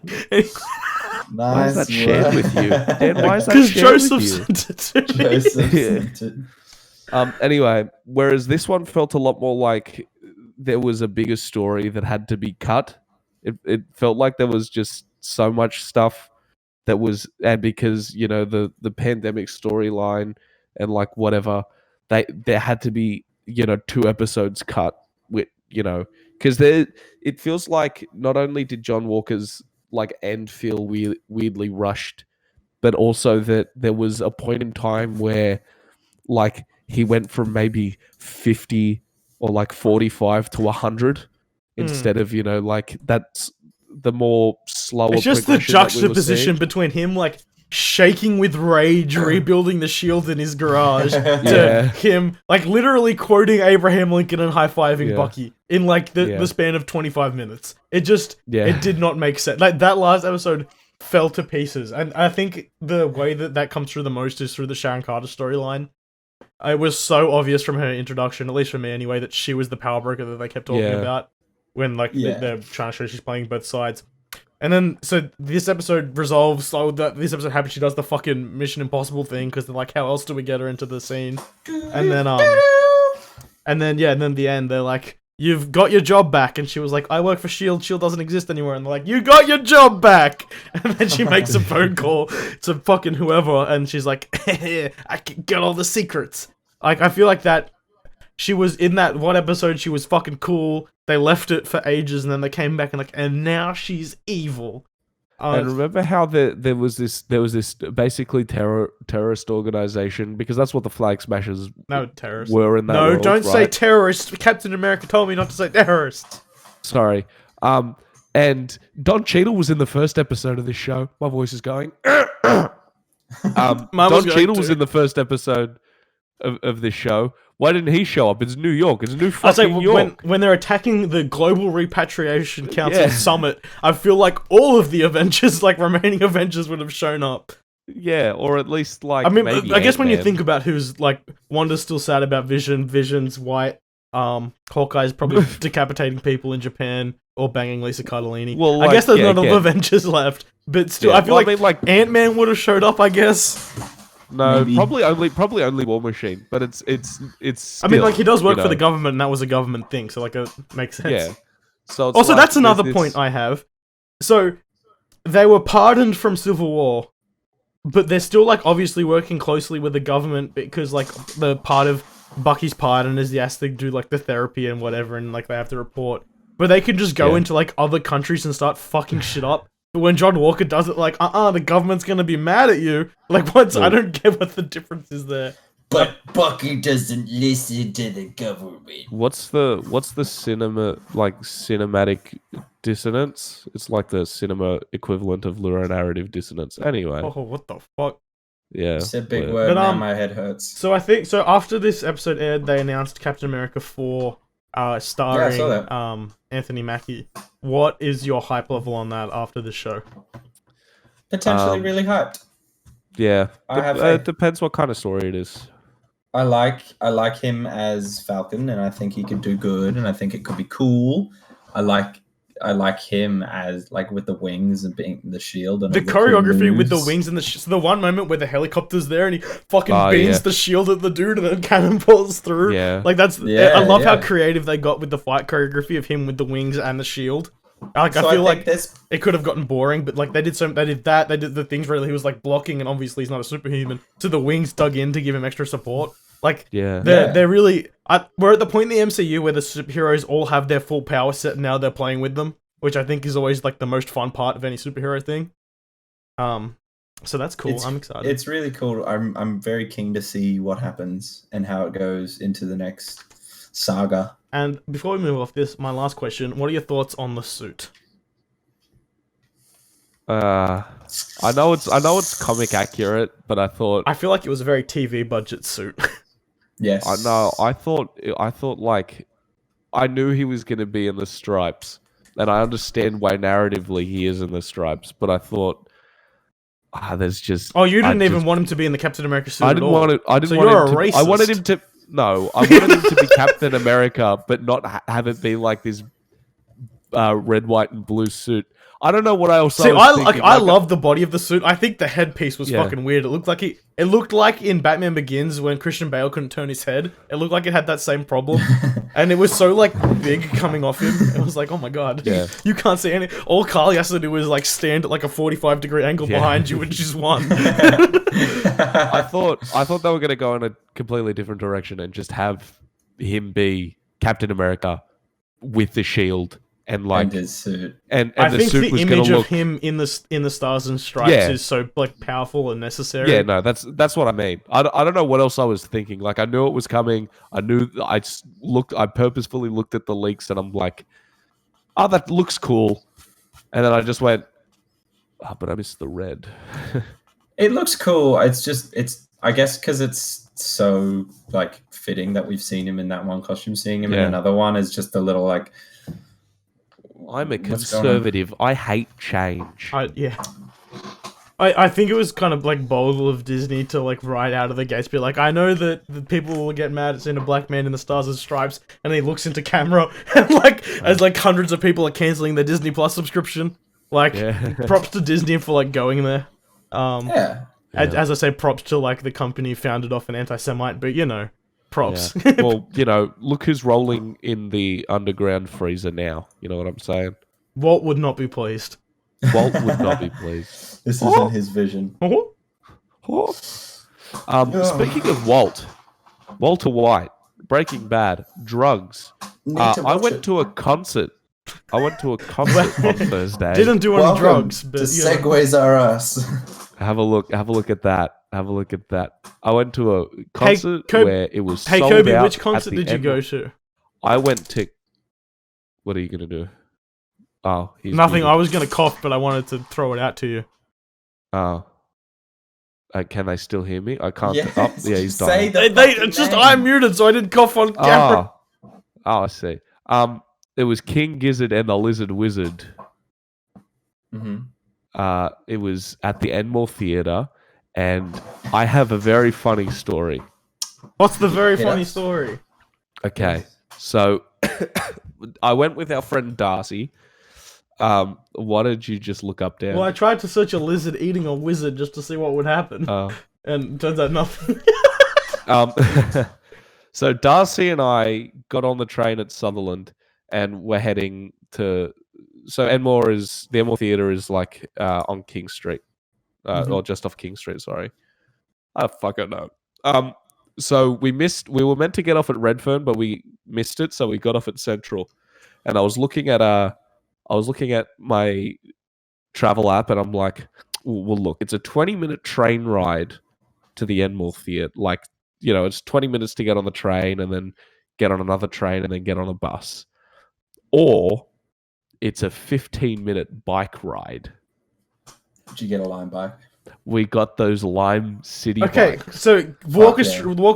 Why is Nice that shared with you? Dan, why is that Because shared with Joseph you? sent it to me. Joseph Yeah. sent it. Anyway, whereas this one felt a lot more like there was a bigger story that had to be cut. It felt like there was just so much stuff that was, and because, you know, the pandemic storyline and like whatever, there had to be, you know, 2 episodes cut with, you know, because it feels like not only did John Walker's like end feel weirdly rushed, but also that there was a point in time where like he went from maybe 50 or like 45 to 100 instead of, you know, like that's the more slower It's just the progression that we were juxtaposition seeing. between him like shaking with rage, rebuilding the shield in his garage, to Yeah. him like literally quoting Abraham Lincoln and high-fiving Yeah. Bucky in like the Yeah. span of 25 minutes. It did not make sense. Like that last episode fell to pieces, and I think the way that comes through the most is through the Sharon Carter storyline. It was so obvious from her introduction, at least for me anyway, that she was the power broker that they kept talking about when like they're trying to show she's playing both sides. And then, so this episode resolves, so that this episode happens, she does the fucking Mission Impossible thing, because they're like, how else do we get her into the scene? And then, and then the end, they're like, you've got your job back, and she was like, I work for S.H.I.E.L.D., S.H.I.E.L.D. doesn't exist anymore, and they're like, you got your job back! And then she makes a phone call to fucking whoever, and she's like, I can get all the secrets. Like, I feel like that, she was in that one episode, she was fucking cool, they left it for ages, and then they came back and like, and now she's evil. And remember how there was this basically terrorist organization, because that's what the Flag Smashers terrorists were in that world, No, don't say right? terrorists. Captain America told me not to say terrorists. Sorry. And Don Cheadle was in the first episode of this show. My voice is going. Don Cheadle was in the first episode of this show. Why didn't he show up? It's New York. It's New fucking York. When they're attacking the Global Repatriation Council Summit, I feel like all of the Avengers, like remaining Avengers, would have shown up. Yeah, or at least like. I mean, maybe I guess when you Ant-Man. think about who's like, Wanda's still sad about Vision. Vision's white. Hawkeye's probably decapitating people in Japan or banging Lisa Cardellini. Well, I guess there's not again. enough Avengers left, but still, Yeah, I feel well, I mean, like- Ant-Man would have showed up. I guess. No, Maybe. probably only War Machine, but it's. I mean, still, like he does work you for the know. government, and that was a government thing, so like it makes sense. Yeah. So it's Also, like, that's another there's point this- I have. So, they were pardoned from Civil War, but they're still, like, obviously working closely with the government because, like, the part of Bucky's pardon is he has to do, like, the therapy and whatever, and, like, they have to report. But they could just go Yeah. into, like, other countries and start fucking shit up. But when John Walker does it, like, the government's gonna be mad at you. Like, I don't get what the difference is there. But Bucky doesn't listen to the government. What's the cinematic dissonance? It's like the cinema equivalent of narrative dissonance. Anyway, Oh, what the fuck? yeah. It's a big but- word, But, now my head hurts. So I think after this episode aired, they announced Captain America 4, starring Yeah, I saw that. Anthony Mackie. What is your hype level on that after the show? Potentially really hyped. Yeah, I have it faith. depends what kind of story it is. I like him as Falcon, and I think he could do good, and I think it could be cool. I like him as like with the wings and being the shield and The all cool choreography with the moves. wings and so the one moment where the helicopter's there and he fucking Oh, beams yeah. the shield at the dude and then cannonballs through. Yeah. Like that's Yeah, I love how yeah. creative they got with the fight choreography of him with the wings and the shield. Like So I feel think like this it could have gotten boring, but like they did the things where he was like blocking and obviously he's not a superhuman, so the wings dug in to give him extra support. Like Yeah. they're really we're at the point in the MCU where the superheroes all have their full power set and now they're playing with them, which I think is always like the most fun part of any superhero thing. So that's cool. I'm excited. It's really cool. I'm very keen to see what happens and how it goes into the next saga. And before we move off this, my last question: what are your thoughts on the suit? I know it's comic accurate, but I thought I feel like it was a very TV budget suit. Yes. I thought like I knew he was gonna be in the stripes, and I understand why narratively he is in the stripes, but I thought there's just Oh, you didn't I even just- want him to be in the Captain America suit. I didn't at all. want it. I didn't So want you're him a to. I wanted racist. him to. No, I wanted him to be Captain America, but not have it be like this red, white, and blue suit. I don't know what else. See, I was thinking. I love the body of the suit. I think the headpiece was Yeah. fucking weird. It looked like in Batman Begins when Christian Bale couldn't turn his head. It looked like it had that same problem, and it was so like big coming off him. It was like, oh my god, Yeah. you can't see any. All Carly has to do is like stand at like a 45-degree angle Yeah. behind you, and she's won. I thought they were going to go in a completely different direction and just have him be Captain America with the shield and like and his suit. and I the think suit the was going image to of look. him in the Stars and Stripes Yeah. is so like powerful and necessary. Yeah, no, that's what I mean. I don't know what else I was thinking. Like I knew it was coming. I purposefully looked at the leaks and I'm like, oh, that looks cool. And then I just went, but I missed the red. It looks cool. It's I guess because it's so like fitting that we've seen him in that one costume. Seeing him in another one is just a little like. I'm a what's going on? conservative. I hate change. I think it was kind of like bold of Disney to like right out of the gates be like, I know that the people will get mad at seeing a black man in the Stars and Stripes, and he looks into camera and like as like hundreds of people are canceling their Disney Plus subscription. Like props to Disney for like going there. As I say, props to like the company founded off an anti-Semite, but you know, props. Yeah. Well, you know, look who's rolling in the underground freezer now. You know what I'm saying? Walt would not be pleased. Walt would not be pleased. This isn't his vision. Speaking of Walter White, Breaking Bad, drugs. I went to a concert. on Thursday. Didn't do any drugs, but the segues are us. Have a look at that. I went to a concert where it was sold Coby, out which concert at the did you end. go to? I went to. What are you gonna do? Oh, he's Nothing. muted. I was gonna cough, but I wanted to throw it out to you. Oh. Can they still hear me? I can't. Yes, Yeah, he's say dying. It's just I'm muted, so I didn't cough on camera. I see. It was King Gizzard and the Lizard Wizard. Mm-hmm. It was at the Enmore Theatre, and I have a very funny story. What's the very funny story? Okay, so I went with our friend Darcy. Why did you just look up down? Well, I tried to search a lizard eating a wizard just to see what would happen, and it turns out nothing. So Darcy and I got on the train at Sutherland, and we're heading to. So the Enmore Theatre is like on King Street, or just off King Street. Sorry, I fucking know. So we were meant to get off at Redfern, but we missed it, so we got off at Central. And I was looking at my travel app, and I'm like, well, look, it's a 20-minute train ride to the Enmore Theatre. Like, you know, it's 20 minutes to get on the train, and then get on another train, and then get on a bus. Or it's a 15-minute bike ride. Did you get a Lime bike? We got those Lime City bikes. So walk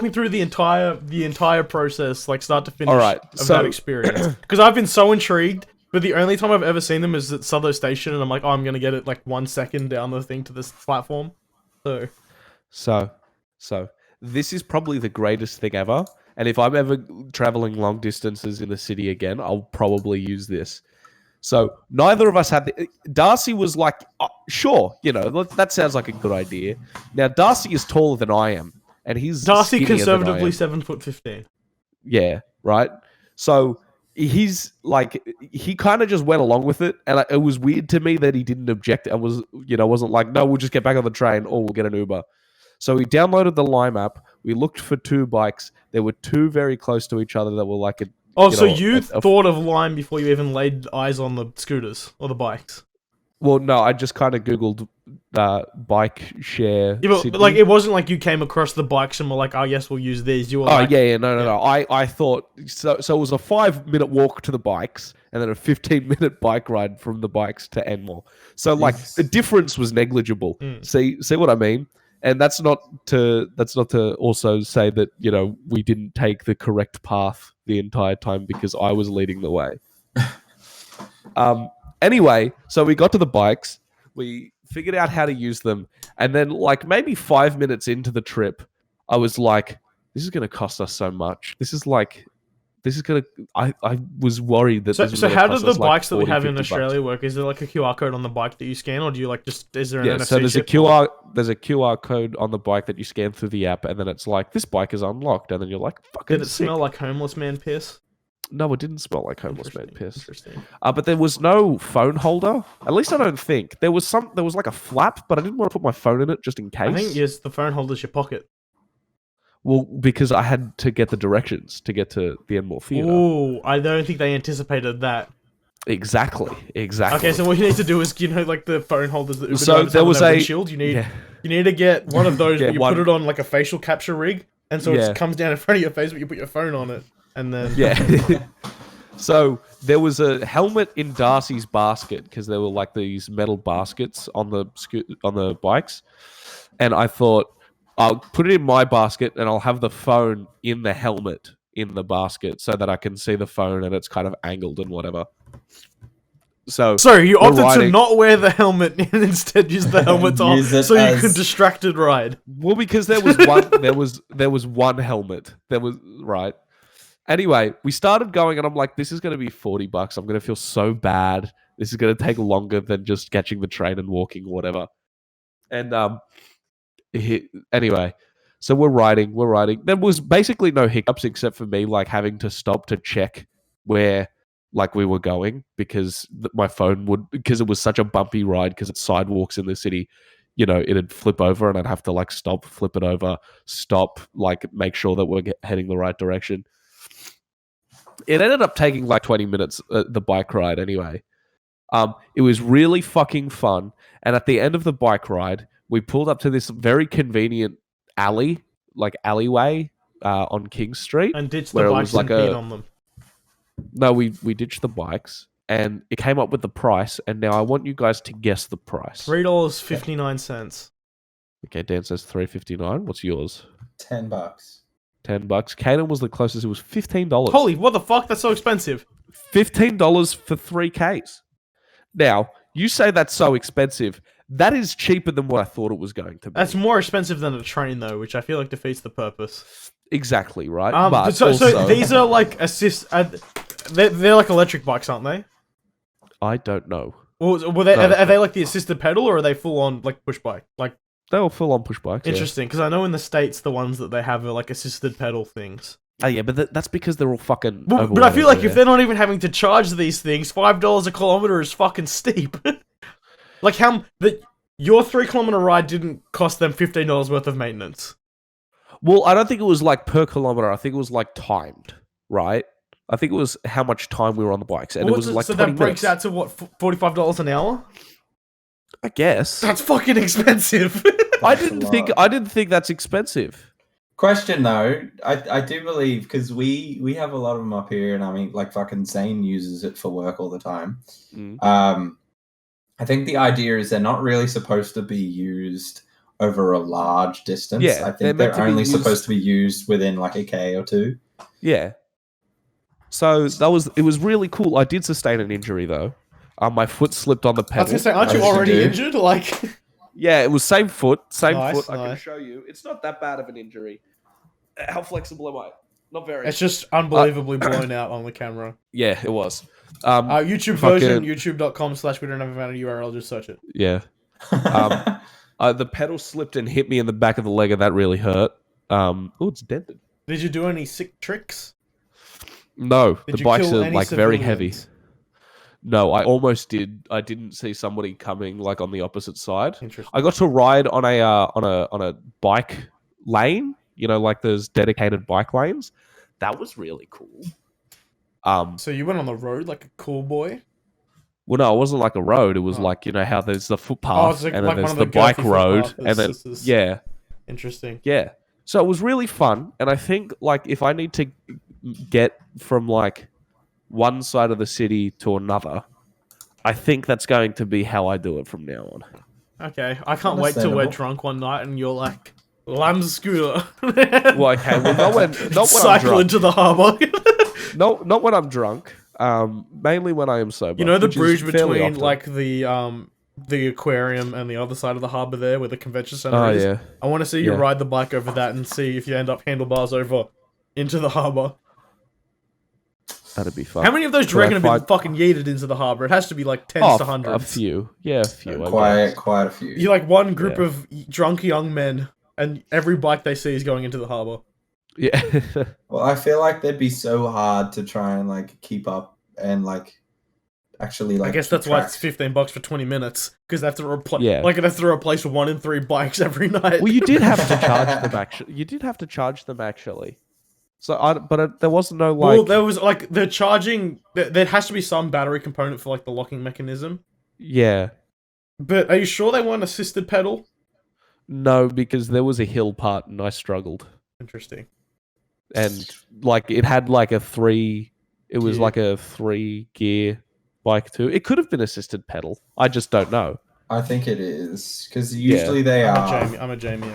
me through the entire process, like start to finish, All right, of that experience. Because I've been so intrigued, but the only time I've ever seen them is at Southo Station, and I'm like, oh, I'm gonna get it like 1 second down the thing to this platform. So this is probably the greatest thing ever. And if I'm ever traveling long distances in the city again, I'll probably use this. So neither of us had. Darcy was like, sure, you know, that sounds like a good idea. Now Darcy is taller than I am, and he's Darcy skinnier than I conservatively am. 7'15". Yeah, right. So he's like, he kind of just went along with it, and it was weird to me that he didn't object and wasn't like, no, we'll just get back on the train or we'll get an Uber. So we downloaded the Lime app. We looked for 2 bikes. There were 2 very close to each other that were like you thought of Lime before you even laid eyes on the scooters or the bikes? Well, no, I just kind of Googled bike share. Yeah, but like, it wasn't like you came across the bikes and were like, oh, yes, we'll use these. You were No. I thought, so it was a 5-minute walk to the bikes and then a 15-minute bike ride from the bikes to Enmore. So, like, the difference was negligible. See what I mean? And that's not to also say that, you know, we didn't take the correct path the entire time because I was leading the way. Anyway, so we got to the bikes, we figured out how to use them, and then like maybe 5 minutes into the trip, I was like, this is going to cost us so much. I was worried that So how do the bikes that we have in Australia work? Is there like a QR code on the bike that you scan, or do you like just, is there an NFC so there's chip? there's a QR code on the bike that you scan through the app, and then it's like, this bike is unlocked, and then you're like, fucking Did it smell like homeless man piss? No, it didn't smell like homeless man piss. Interesting. But there was no phone holder. At least I don't think. There was like a flap, but I didn't want to put my phone in it just in case. I think, yes, the phone holder's your pocket. Well, because I had to get the directions to get to the Enmore Theatre. Ooh, I don't think they anticipated that. Exactly. Okay, so what you need to do is, you know, like the phone holders that Uber So drivers there have on was their a- windshield, you need to get one of those, but you put it on like a facial capture rig, and so it comes down in front of your face, but you put your phone on it, and then... Yeah. So there was a helmet in Darcy's basket because there were like these metal baskets on the bikes. And I thought, I'll put it in my basket and I'll have the phone in the helmet in the basket so that I can see the phone and it's kind of angled and whatever. So you we're opted to riding- not wear the helmet and instead use the helmet on Use it so you as- could distracted ride. Well, because there was one, there was one helmet. There was right. Anyway, we started going, and I'm like, "This is going to be $40. I'm going to feel so bad. This is going to take longer than just catching the train and walking, or whatever." And anyway, so we're riding. There was basically no hiccups except for me like having to stop to check where like we were going because my phone would, because it was such a bumpy ride because it's sidewalks in the city, you know, it'd flip over and I'd have to like stop, flip it over, stop, like make sure that we're heading the right direction. It ended up taking like 20 minutes, the bike ride anyway. It was really fucking fun. And at the end of the bike ride, we pulled up to this very convenient alleyway on King Street. And ditch the where it bikes was like and beat a- on them. No, we ditched the bikes and it came up with the price. And now I want you guys to guess the price. $3.59. Okay, Dan says $3.59. What's yours? $10. $10. Kaden was the closest. It was $15. Holy, what the fuck? That's so expensive. $15 for 3Ks. Now, you say that's so expensive. That is cheaper than what I thought it was going to be. That's more expensive than a train, though, which I feel like defeats the purpose. Exactly, right? But so these are like they're like electric bikes, aren't they? I don't know. Or are they like the assisted pedal, or are they full on like push bike? Like They were full on push bikes. interesting, because I know in the States the ones that they have are like assisted pedal things. Oh, yeah, but that's because they're all fucking. But I feel like if they're they're not even having to charge these things, $5 a kilometer is fucking steep. Like your 3-kilometer ride didn't cost them $15 worth of maintenance. Well, I don't think it was like per kilometer. I think it was like timed, right? I think it was how much time we were on the bikes, and it was like so 20 that breaks minutes. out to what, $45 an hour? I guess. That's fucking expensive. I That's a didn't think that's expensive. Question though, I do believe because we have a lot of them up here, and I mean, like fucking Zane uses it for work all the time. Mm. I think the idea is they're not really supposed to be used over a large distance. Yeah, I they're think meant they're to be only used- supposed to be used within like a K or two. Yeah. So it was really cool. I did sustain an injury though. My foot slipped on the I was pedal. gonna say, aren't you As you already do. injured? Like, Yeah, it was same foot. Nice, I can nice. show you. It's not that bad of an injury. How flexible am I? Not very. it's just unbelievably blown out on the camera. Yeah, it was. YouTube fucking- version, youtube.com/we don't have a vanity URL, just search it. Yeah. The pedal slipped and hit me in the back of the leg, and that really hurt. Oh, it's dented. Did you do any sick tricks? No, Did the you bikes kill are any like very heavy. civilians? No, I almost did. I didn't see somebody coming like on the opposite side. Interesting. I got to ride on a bike lane. You know, like those dedicated bike lanes. That was really cool. So you went on the road like a cool boy? Well, no, it wasn't like a road. It was Oh. like, you know, how there's the footpath it's like- and like then one there's of the the bike girthy road, footpaths. and then This is- yeah, Interesting. yeah. So it was really fun, and I think like if I need to get from like one side of the city to another, I think that's going to be how I do it from now on. Okay, I can't wait till we're Understandable. drunk one night and you're like, Lam's scooter. Well, okay, well, not when I'm Cycle drunk. into the harbour. No, not when I'm drunk. Mainly when I am sober. You know the which is bridge fairly between often. like the aquarium and the other side of the harbour there where the convention centre Oh is? yeah, I want to see you Yeah. ride the bike over that and see if you end up handlebars over into the harbour. that'd be fun. How many of those do you Could I reckon have been find- fucking yeeted into the harbour? It has to be like tens Oh, to a hundreds. few. Yeah, a few. I quite guess. quite a few. You're like one group Yeah. of drunk young men, and every bike they see is going into the harbour. Yeah. Well, I feel like they'd be so hard to try and like keep up and like actually like. I guess keep that's why track. it's $15 for 20 minutes, because they have to replace. Yeah. Like it has to replace 1 in 3 bikes every night. Well, you did have to charge them actually. You did have to charge them actually. So, there wasn't no like. Well, there was like the charging. There has to be some battery component for like the locking mechanism. Yeah. But are you sure they weren't assisted pedal? No, because there was a hill part and I struggled. Interesting. And like it had like a 3. It was Gear. like a 3 gear bike too. It could have been assisted pedal. I just don't know. I think it is because Yeah. usually they are. I'm a Jamie.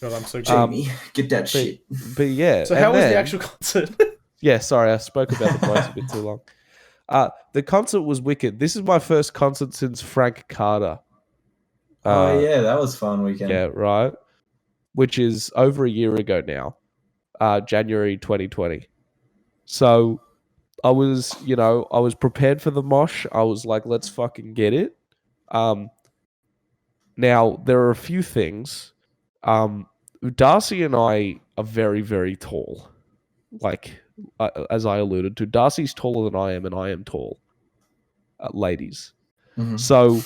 God, I'm so Jamie, get that shit. But yeah. So and how was the then- actual concert? Yeah, sorry, I spoke about the price a bit too long. The concert was wicked. This is my first concert since Frank Carter. Oh yeah, that was fun weekend. Yeah, right. Which is over a year ago now, January 2020. So I was prepared for the mosh. I was like, let's fucking get it. Now there are a few things. Darcy and I are very, very tall. Like, as I alluded to, Darcy's taller than I am, and I am tall. Ladies. Mhm. So,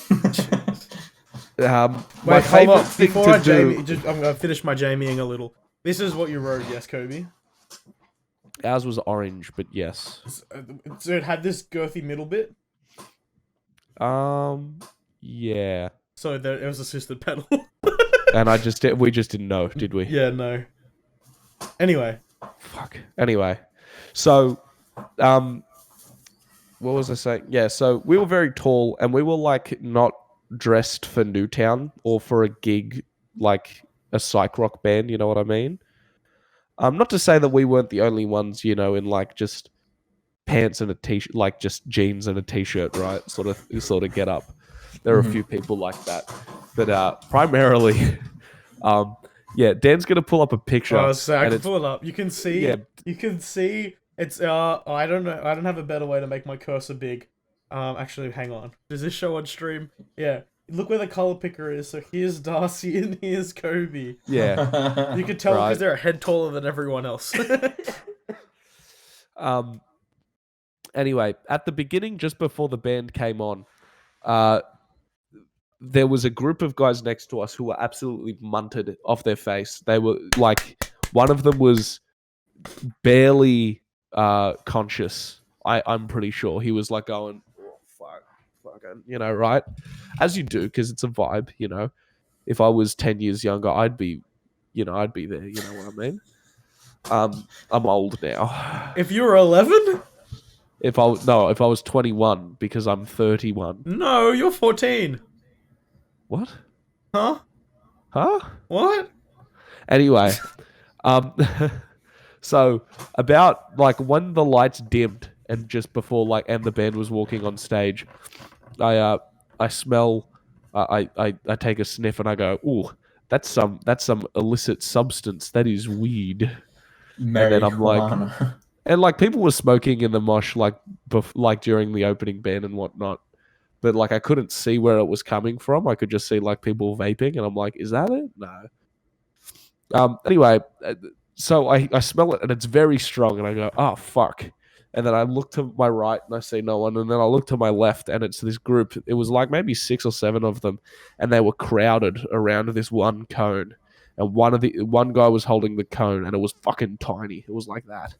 my Wait, hold favorite up. thing Before to I do. Jamie, I'm gonna finish my Jamieing a little. This is what you wrote, yes, Coby. Ours was orange, but yes. So it had this girthy middle bit. Yeah. So it was assisted pedal. And we just didn't know, did we? Yeah, no. Anyway. Fuck. Anyway, so, what was I saying? Yeah, so we were very tall, and we were like not dressed for Newtown or for a gig like a psych rock band. You know what I mean? Not to say that we weren't the only ones, in like just pants and a t-shirt, like just jeans and a t-shirt, right? Sort of get up. There are a few people like that, but primarily, yeah. Dan's gonna pull up a picture. I can it's- pull it up. You can see. Yeah. You can see. It's I don't know. I don't have a better way to make my cursor big. Actually, hang on. Does this show on stream? Yeah. Look where the color picker is. So here's Darcy and here's Coby. Yeah. You can tell because Right. they're a head taller than everyone else. Anyway, at the beginning, just before the band came on, there was a group of guys next to us who were absolutely munted off their face. They were like, one of them was barely conscious. I'm pretty sure he was like going, oh, fucking, right? As you do, because it's a vibe, If I was 10 years younger, I'd be there. You know what I mean? I'm old now. If you were 11? If I was 21, because I'm 31. No, you're 14. What? Huh? Huh? What? Anyway, so about like when the lights dimmed and just before and the band was walking on stage, I smell, I take a sniff and I go, ooh, that's some illicit substance. That is weed. And then I'm like, Marijuana. and like people were smoking in the mosh like during the opening band and whatnot. But like I couldn't see where it was coming from. I could just see like people vaping, and I'm like, "Is that it?" No. Anyway, so I smell it, and it's very strong, and I go, "Oh fuck!" And then I look to my right, and I see no one, and then I look to my left, and it's this group. It was like maybe 6 or 7 of them, and they were crowded around this one cone, and one guy was holding the cone, and it was fucking tiny. It was like that,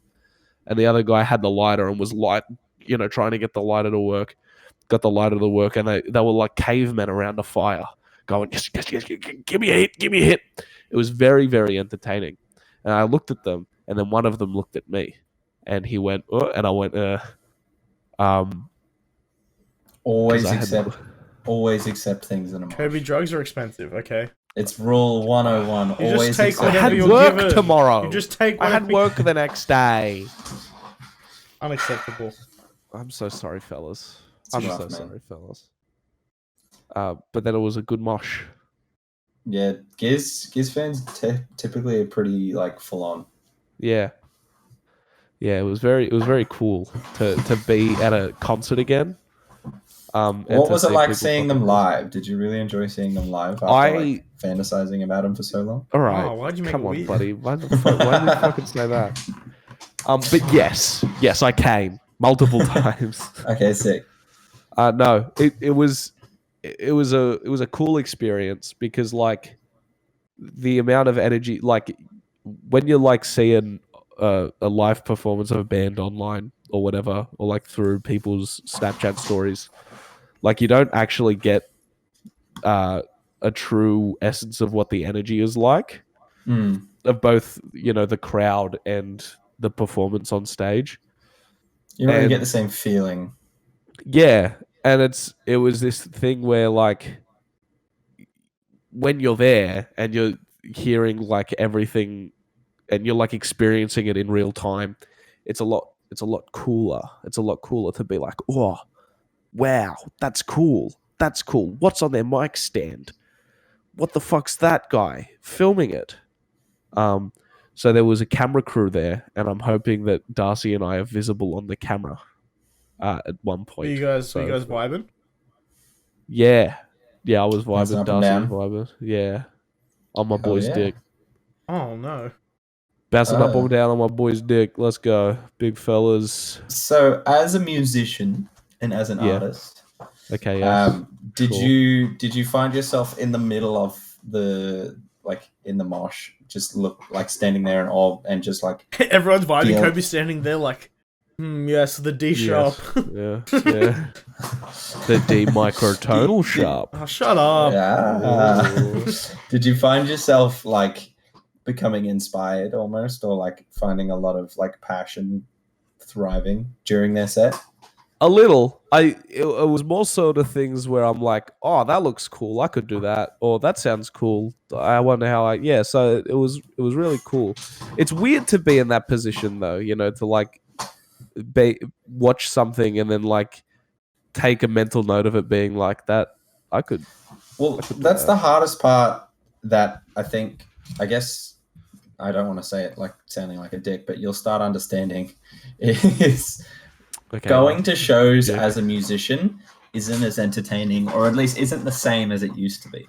and the other guy had the lighter and was trying to get the lighter to work. Got the lighter to work, and they were like cavemen around a fire, going, yes, give me a hit. It was very, very entertaining. And I looked at them, and then one of them looked at me, and he went, oh, and I went, always 'cause I had- always accept things in a mosh. Coby, drugs are expensive, okay? It's rule 101. You just Always take accept I whatever had you're work given. tomorrow. You just take I had whatever- work the next day. Unacceptable. I'm so sorry, fellas. It's I'm rough, so man. sorry, fellas. But then it was a good mosh. Yeah, Giz fans typically are pretty like full on. Yeah. Yeah, it was very cool to be at a concert again. And What to was it see like people seeing them fucking- live? Did you really enjoy seeing them live after like fantasizing about them for so long? All right. Oh, why'd you make Come it on, weird? buddy. Why did you fucking say that? But yes, I came multiple times. Okay, sick. No, it was a cool experience because like the amount of energy, like when you're like seeing a live performance of a band online or whatever, or like through people's Snapchat stories, like you don't actually get a true essence of what the energy is like of both, the crowd and the performance on stage. You don't really get And- the same feeling. Yeah, And it was this thing where like when you're there and you're hearing like everything and you're like experiencing it in real time, it's a lot cooler. It's a lot cooler to be like, oh wow, that's cool. That's cool. What's on their mic stand? What the fuck's that guy filming it? So there was a camera crew there, and I'm hoping that Darcy and I are visible on the camera at one point. Are you guys vibing? Yeah. Yeah, I was Hands vibing. up and Darcy down. was vibing. Yeah. On my Hell boy's yeah. dick. Oh no. Bouncing up and down on my boy's dick. Let's go. Big fellas. So, as a musician and as an Yeah. artist, Okay, yeah. did Sure. you find yourself in the middle of the like in the mosh, just look like standing there and all and just like Everyone's vibing. Yeah. Kobe's standing there like, yes, the D sharp. Yeah. Yeah. The D microtonal sharp. Oh, shut up. yeah. Did you find yourself like becoming inspired almost, or like finding a lot of like passion thriving during their set? A little. It was more sort of things where I'm like, oh, that looks cool. I could do that. Or that sounds cool. I wonder how yeah, so it was really cool. It's weird to be in that position though, you know, to like watch something and then like take a mental note of it being like that. Well, that's the hardest part that I think, I guess, I don't want to say it like sounding like a dick, but you'll start understanding is going to shows as a musician isn't as entertaining, or at least isn't the same as it used to be.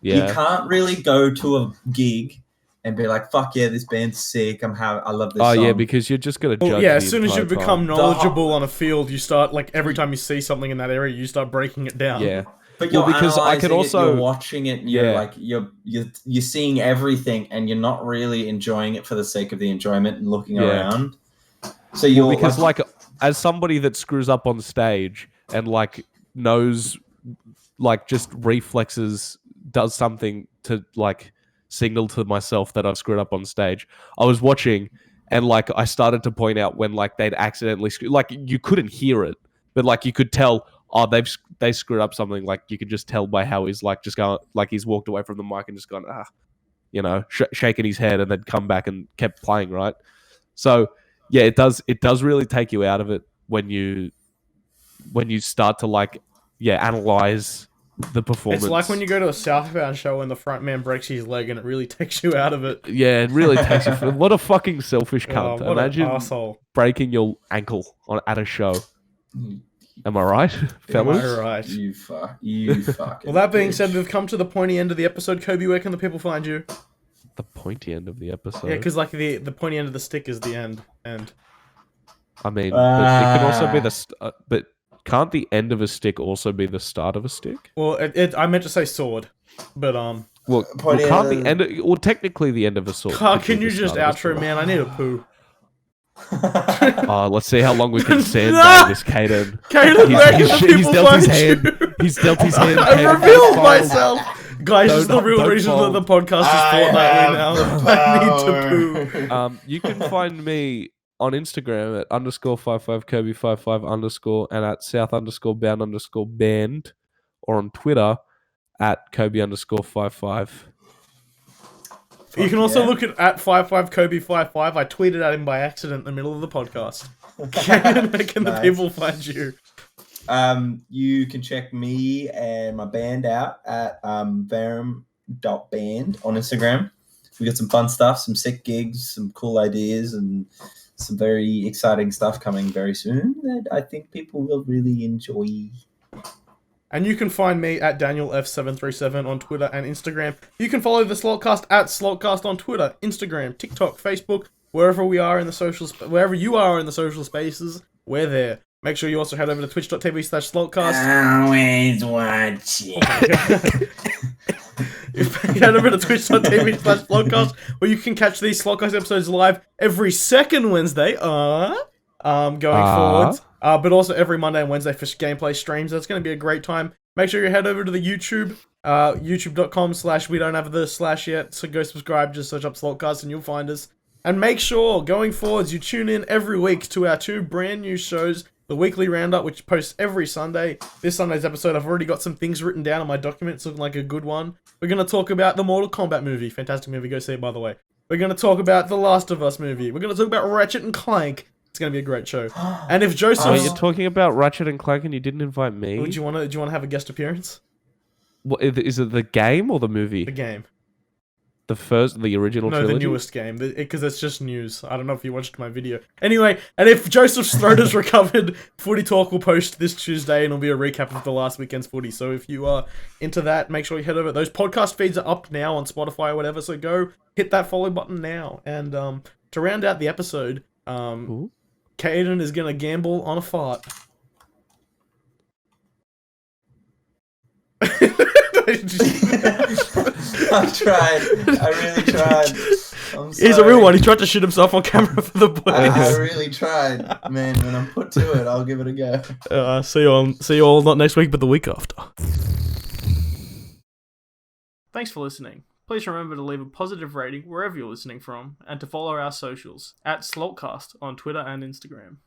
Yeah. You can't really go to a gig and be like, fuck yeah, this band's sick. I love this song. yeah, because you're just gonna judge. Well, yeah, the as soon as you entire become time. knowledgeable on a field, you start like every time you see something in that area, you start breaking it down. Yeah. But you're because I could analysing also you're watching it, you're like you're seeing everything, and you're not really enjoying it for the sake of the enjoyment and looking around. So you're because like as somebody that screws up on stage and like knows, like just reflexes, does something to like signal to myself that I've screwed up on stage. I was watching and like I started to point out when like they'd accidentally like you couldn't hear it, but like you could tell. Oh, they screwed up something. Like you could just tell by how he's like just going, like he's walked away from the mic and just gone, you know, shaking his head and then come back and kept playing, right? So yeah, it does really take you out of it when you start to like analyze the performance. It's like when you go to a Southbound show and the front man breaks his leg and it really takes you out of it. Yeah, it really takes you. What a fucking selfish cunt! What Imagine an arsehole. breaking your ankle at a show. Am I right, fellas? Am I right? You fucking. Well, that being bitch. said, we've come to the pointy end of the episode. Kobe, where can the people find you? The pointy end of the episode. Yeah, because like the pointy end of the stick is the end. I mean, but it can also be the but can't the end of a stick also be the start of a stick? Well, I meant to say sword, but Well, can't the end? Well, technically, the end of a sword. could can be you the just start of a outro, sword. man? I need a poo. Let's see how long we can sandbag this Caden. Caden, where can the people dealt his find hand. you? He's dealt his hand. I Caden, revealed don't myself. Guys, this is the Don't real reason fold. that the podcast is fortnightly now. I need to poo. fold. You can find me on Instagram at _55 Coby55_ and at South_bound_band, or on Twitter at Coby_55. You can also look at 55Kobe55. I tweeted at him by accident in the middle of the podcast. Where can the people find you? You can check me and my band out at verum.band on Instagram. We got some fun stuff, some sick gigs, some cool ideas, and some very exciting stuff coming very soon that I think people will really enjoy. And you can find me at DanielF737 on Twitter and Instagram. You can follow the Slalt Cast at SlaltCast on Twitter, Instagram, TikTok, Facebook, wherever we are in the wherever you are in the social spaces, we're there. Make sure you also head over to twitch.tv/SlaltCast. Always watching. Head over to twitch.tv/SlaltCast, where you can catch these Slotcast episodes live every second Wednesday. Going forward. But also every Monday and Wednesday for gameplay streams. That's going to be a great time. Make sure you head over to the YouTube, youtube.com/we don't have the / yet, so go subscribe, just search up Slotcast and you'll find us. And make sure, going forwards, you tune in every week to our 2 brand new shows, the weekly roundup, which posts every Sunday. This Sunday's episode, I've already got some things written down on my document. It's looking like a good one. We're going to talk about the Mortal Kombat movie. Fantastic movie. Go see it, by the way. We're going to talk about The Last of Us movie. We're going to talk about Ratchet and Clank. It's going to be a great show. And if Joseph... Wait, you're talking about Ratchet and Clank and you didn't invite me? Do you want to have a guest appearance? What, is it the game or the movie? The game. The original trilogy? No, the newest game, because it's just news. I don't know if you watched my video. Anyway, and if Joseph's throat is recovered, Footy Talk will post this Tuesday, and it'll be a recap of the last weekend's footy. So if you are into that, make sure you head over. Those podcast feeds are up now on Spotify or whatever, so go hit that follow button now. And to round out the episode, Caden is going to gamble on a fart. I tried. I really tried. I'm sorry. He's a real one. He tried to shoot himself on camera for the boys. I really tried, man. When I'm put to it, I'll give it a go. See you all not next week, but the week after. Thanks for listening. Please remember to leave a positive rating wherever you're listening from, and to follow our socials at Slalt Cast on Twitter and Instagram.